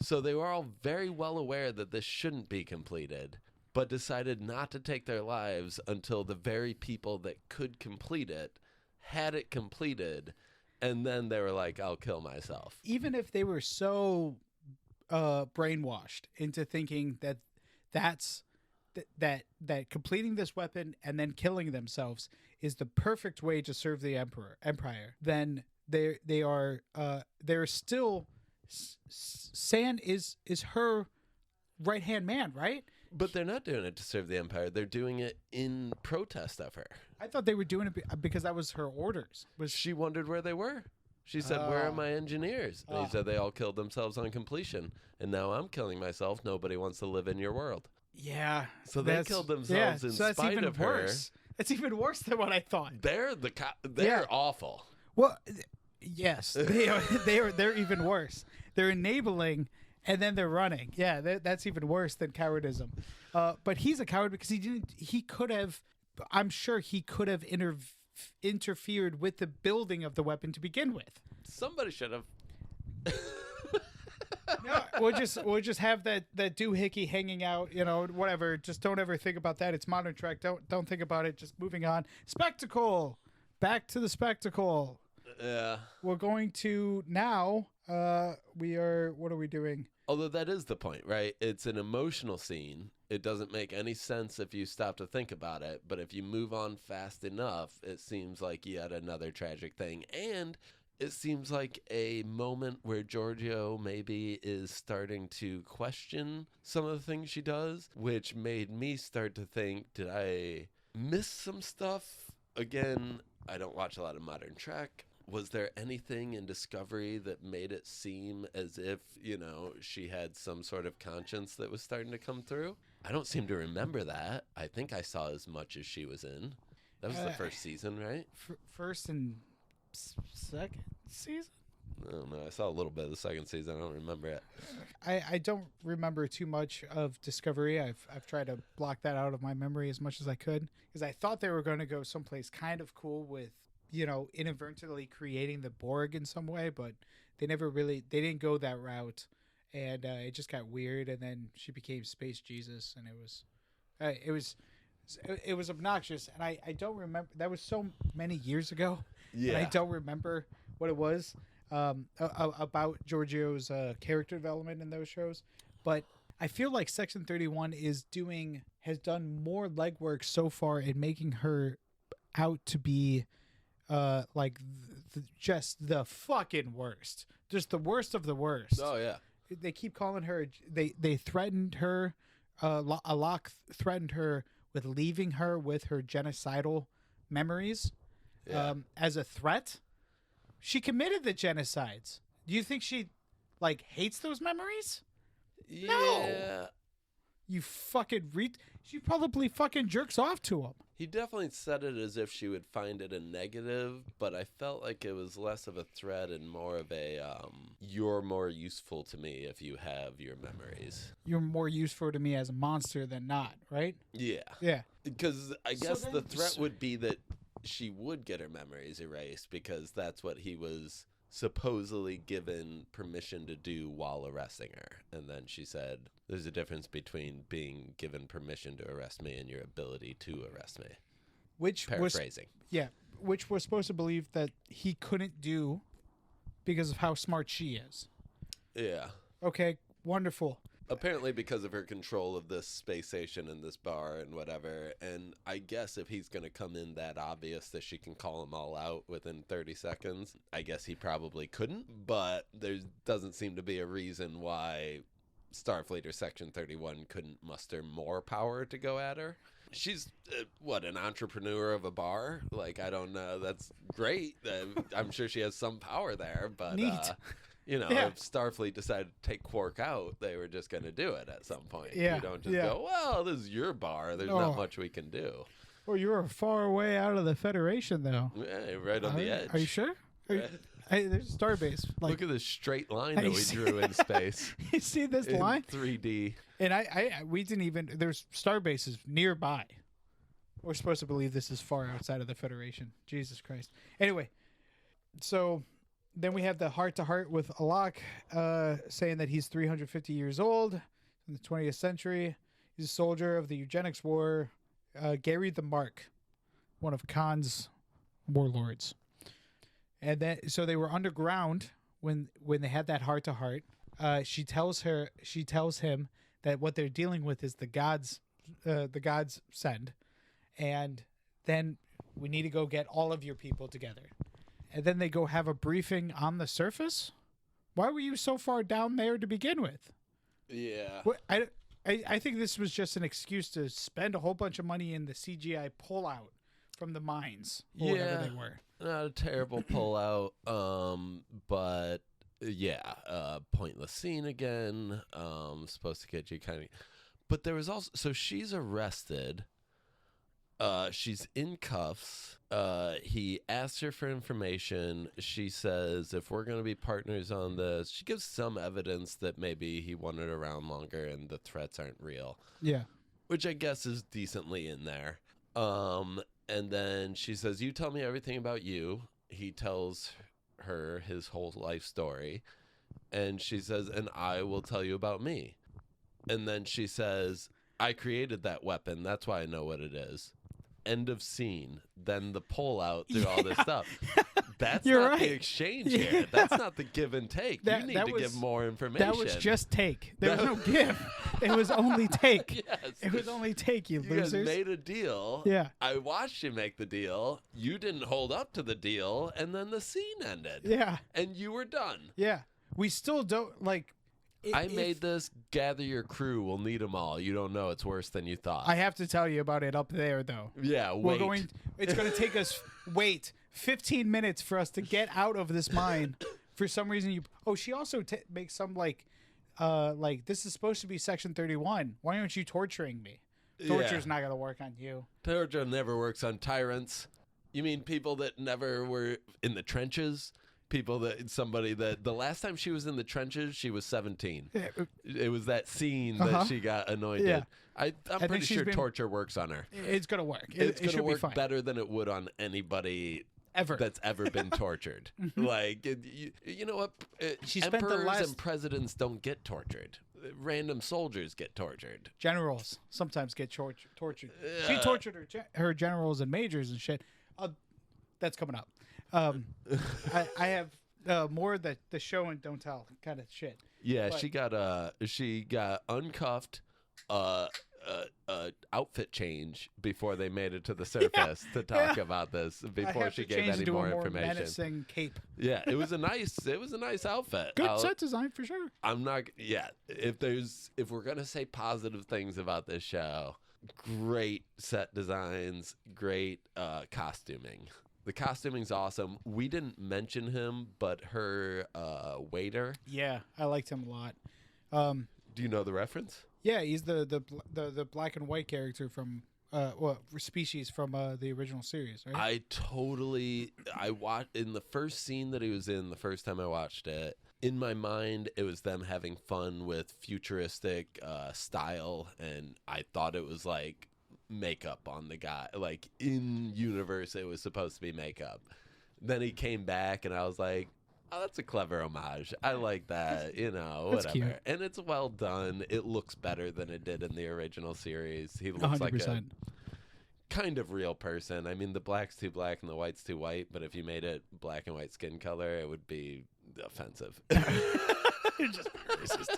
So they were all very well aware that this shouldn't be completed, but decided not to take their lives until the very people that could complete it had it completed, and then they were like, I'll kill myself. Even if they were so brainwashed into thinking that completing this weapon and then killing themselves is the perfect way to serve the empire, then they're still Sand is her right-hand man, right? But they're not doing it to serve the empire. They're doing it in protest of her. I thought they were doing it because that was her orders. She wondered where they were. She said, where are my engineers? And he said they all killed themselves on completion. And now I'm killing myself. Nobody wants to live in your world. Yeah. So they killed themselves in spite of her. It's even worse than what I thought. They're awful. Well, yes, they're even worse. They're enabling, and then they're running. Yeah, that's even worse than cowardism. But he's a coward because he didn't. He could have. I'm sure he could have interfered with the building of the weapon to begin with. Somebody should have. No, we'll just have that doohickey hanging out. Whatever. Just don't ever think about that. It's modern Trek. Don't think about it. Just moving on. Spectacle. Back to the spectacle. Yeah. We're going to now. What are we doing? Although that is the point, right? It's an emotional scene. It doesn't make any sense if you stop to think about it. But if you move on fast enough, it seems like yet another tragic thing. And it seems like a moment where Giorgio maybe is starting to question some of the things she does, which made me start to think, did I miss some stuff? Again, I don't watch a lot of modern Trek. Was there anything in Discovery that made it seem as if, she had some sort of conscience that was starting to come through? I don't seem to remember that. I think I saw as much as she was in. That was the first season, right? First and second season? I don't know. I saw a little bit of the second season. I don't remember it. I don't remember too much of Discovery. I've tried to block that out of my memory as much as I could because I thought they were going to go someplace kind of cool with, inadvertently creating the Borg in some way, but they didn't go that route, and it just got weird. And then she became Space Jesus, and it was obnoxious. And I don't remember. That was so many years ago. Yeah, and I don't remember what it was about Giorgio's character development in those shows. But I feel like Section 31 has done more legwork so far in making her out to be just the fucking worst, just the worst of the worst. Oh yeah, they keep calling her. They threatened her. Alok threatened her with leaving her with her genocidal memories. Yeah. as a threat. She committed the genocides. Do you think she, like, hates those memories? Yeah. You fucking She probably fucking jerks off to him. He definitely said it as if she would find it a negative, but I felt like it was less of a threat and more of a, you're more useful to me if you have your memories. You're more useful to me as a monster than not, right? Yeah. Yeah. Because I So guess then- the threat would be that she would get her memories erased because that's what he was supposedly given permission to do while arresting her. And then she said, there's a difference between being given permission to arrest me and your ability to arrest me. Which Paraphrasing. which we're supposed to believe that he couldn't do because of how smart she is. Yeah. Okay, wonderful. Apparently because of her control of this space station and this bar and whatever. And I guess if he's going to come in that obvious that she can call them all out within 30 seconds, I guess he probably couldn't. But there doesn't seem to be a reason why Starfleet Section 31 couldn't muster more power to go at her. She's, an entrepreneur of a bar? Like, I don't know. That's great. I'm sure she has some power there. But, Neat. If Starfleet decided to take Quark out, they were just going to do it at some point. Yeah, You don't just yeah. go, well, this is your bar. There's not much we can do. Well, you're far away out of the Federation, though. Yeah, right on the edge. Are you sure? There's a starbase. Like, Look at this straight line Have that you we seen- drew in space. you see this in line? 3D. And we didn't even. There's starbases nearby. We're supposed to believe this is far outside of the Federation. Jesus Christ. Anyway, so then we have the heart-to-heart with Alok, saying that he's 350 years old in the 20th century. He's a soldier of the eugenics war. Gary the Mark, one of Khan's warlords. And then, so they were underground when they had that heart-to-heart. She tells him that what they're dealing with is the gods send, and then we need to go get all of your people together. And then they go have a briefing on the surface. Why were you so far down there to begin with? Yeah. I think this was just an excuse to spend a whole bunch of money in the CGI pullout from the mines, or whatever they were. Not a terrible pullout, but yeah, pointless scene again. Supposed to get you kind of, but there was also, so she's arrested. She's in cuffs. He asks her for information. She says, if we're going to be partners on this, she gives some evidence that maybe he wanted around longer and the threats aren't real. Yeah. Which I guess is decently in there. And then she says, you tell me everything about you. He tells her his whole life story. And she says, and I will tell you about me. And then she says, I created that weapon. That's why I know what it is. End of scene. Then the pull out through all this stuff. That's You're not right. the exchange here. That's not the give and take. That- you need that to was- give more information. That was just take. There was no give. It was only take. Yes. It was only take, you You guys losers. made a deal. Yeah. I watched you make the deal. You didn't hold up to the deal, and then the scene ended. Yeah. And you were done. Yeah. We still don't, like... I made this. Gather your crew. We'll need them all. You don't know. It's worse than you thought. I have to tell you about it up there, though. Yeah, We're wait. going... It's going to take us... Wait. 15 minutes for us to get out of this mine. For some reason, you... Oh, she also makes some, like, this is supposed to be Section 31. Why aren't you torturing me? Torture's not going to work on you. Torture never works on tyrants. You mean people that never were in the trenches? People that the last time she was in the trenches, she was 17. Yeah. It was that scene that she got anointed. Yeah. I'm then pretty she's sure been- torture works on her. It's going to work. It's it going to should be work fine. better than it would on anybody Ever. that's ever been tortured. Like, you know what? She spent the Emperors last- and presidents don't get tortured. Random soldiers get tortured. Generals sometimes get tortured. She tortured her generals and majors and shit. That's coming up. I have more of the show and don't tell kind of shit. Yeah, But- she got uncuffed, outfit change before they made it to the surface to talk about this. I Before have she to gave change any into more a more information. menacing cape. Yeah, it was a nice outfit. Good set design for sure. I'm not. Yeah, if we're gonna say positive things about this show, great set designs, great costuming. The costuming's awesome. We didn't mention him, but her waiter. Yeah, I liked him a lot. Do you know the reference? Yeah, he's the black and white character from species from the original series, right? I watched in the first scene that he was in the first time I watched it. In my mind, it was them having fun with futuristic style, and I thought it was like makeup on the guy. Like in universe, it was supposed to be makeup. Then he came back, and I was like, oh, that's a clever homage. I like that, That's whatever. cute. And it's well done. It looks better than it did in the original series. He looks 100%. like a kind of real person. I mean, the black's too black and the white's too white, but if you made it black and white skin color, it would be offensive. Just racist.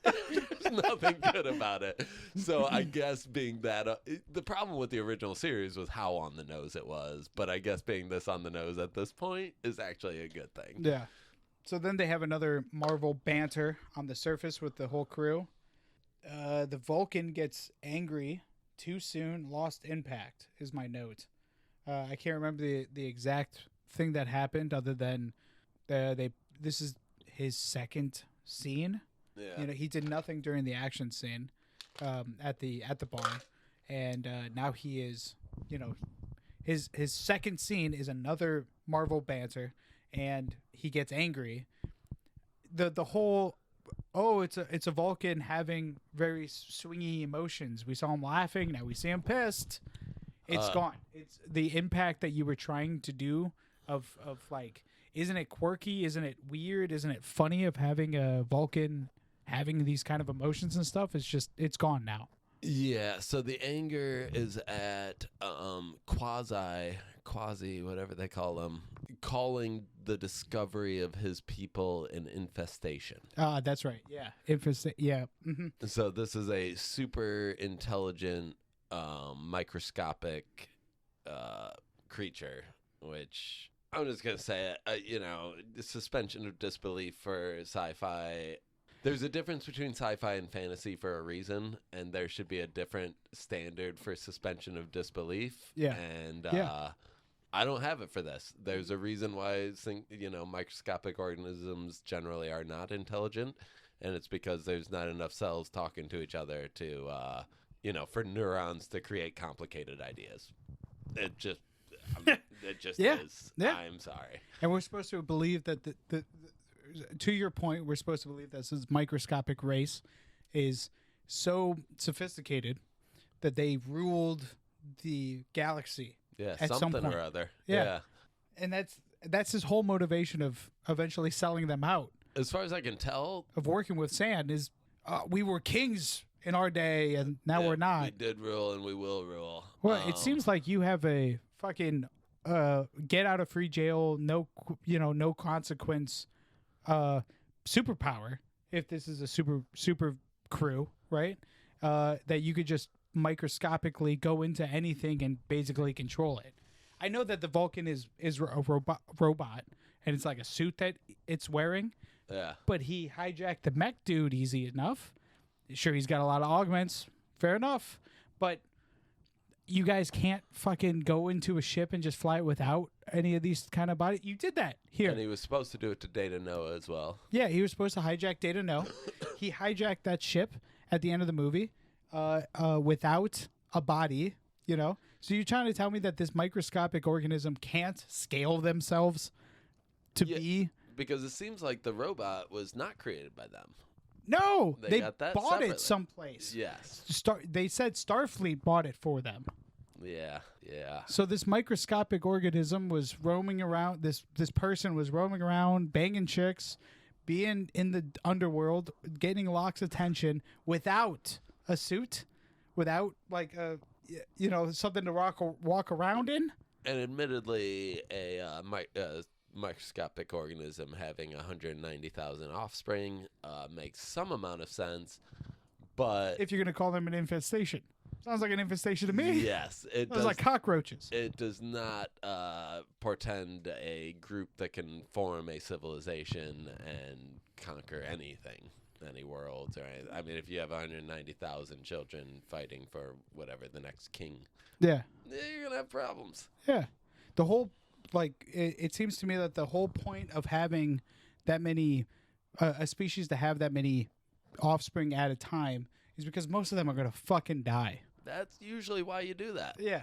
There's nothing good about it. So I guess being that, the problem with the original series was how on the nose it was. But I guess being this on the nose at this point is actually a good thing. Yeah. So then they have another Marvel banter on the surface with the whole crew. The Vulcan gets angry too soon, lost impact is my note. I can't remember the exact thing that happened other than this is his second scene. Yeah. He did nothing during the action scene at the bar, and now he is, his second scene is another Marvel banter, and he gets angry. The whole it's a Vulcan having very swingy emotions. We saw him laughing, now we see him pissed. It's gone. It's the impact that you were trying to do of like, isn't it quirky? Isn't it weird? Isn't it funny of having a Vulcan having these kind of emotions and stuff? It's gone now. Yeah, so the anger is at quasi, whatever they call them, calling the discovery of his people an infestation. That's right. Yeah. Yeah. Mm-hmm. So this is a super intelligent, microscopic creature, which I'm just going to say, suspension of disbelief for sci-fi. There's a difference between sci-fi and fantasy for a reason, and there should be a different standard for suspension of disbelief. Yeah. And Yeah. I don't have it for this. There's a reason why microscopic organisms generally are not intelligent, and it's because there's not enough cells talking to each other to, for neurons to create complicated ideas. It just Yeah. is. Yeah. I'm sorry. And we're supposed to believe that to your point, we're supposed to believe that this microscopic race is so sophisticated that they ruled the galaxy. Yeah, at some something point. or other. Yeah. And that's his whole motivation of eventually selling them out, As far as I can tell, of working with Sand, is we were kings in our day and now we're not. We did rule and we will rule. Well, it seems like you have a fucking get out of free jail, no consequence superpower, if this is a super crew, right? That you could just microscopically go into anything and basically control it. I know that the Vulcan is a robot and it's like a suit that it's wearing. Yeah. But he hijacked the mech dude easy enough. Sure, he's got a lot of augments. Fair enough. But you guys can't fucking go into a ship and just fly it without any of these kind of body. You did that here. And he was supposed to do it to Data Noah as well. Yeah, he was supposed to hijack Data No. He hijacked that ship at the end of the movie without a body, So you're trying to tell me that this microscopic organism can't scale themselves to be... Because it seems like the robot was not created by them. No, they got that bought separately. it someplace. Yes. They said Starfleet bought it for them. Yeah. So this microscopic organism was roaming around. This person was roaming around, banging chicks, being in the underworld, getting Locke's attention without a suit, without like something to walk around in. And admittedly, a microscopic organism having 190,000 offspring makes some amount of sense, but if you're going to call them an infestation, sounds like an infestation to me. Yes, it Sounds does. like cockroaches. It does not portend a group that can form a civilization and conquer anything, any worlds, or anything. I mean, if you have 190,000 children fighting for whatever the next king, Yeah, you're gonna have problems. yeah. the whole it seems to me that the whole point of having that many a species to have that many offspring at a time is because most of them are gonna fucking die. That's usually why you do that. Yeah.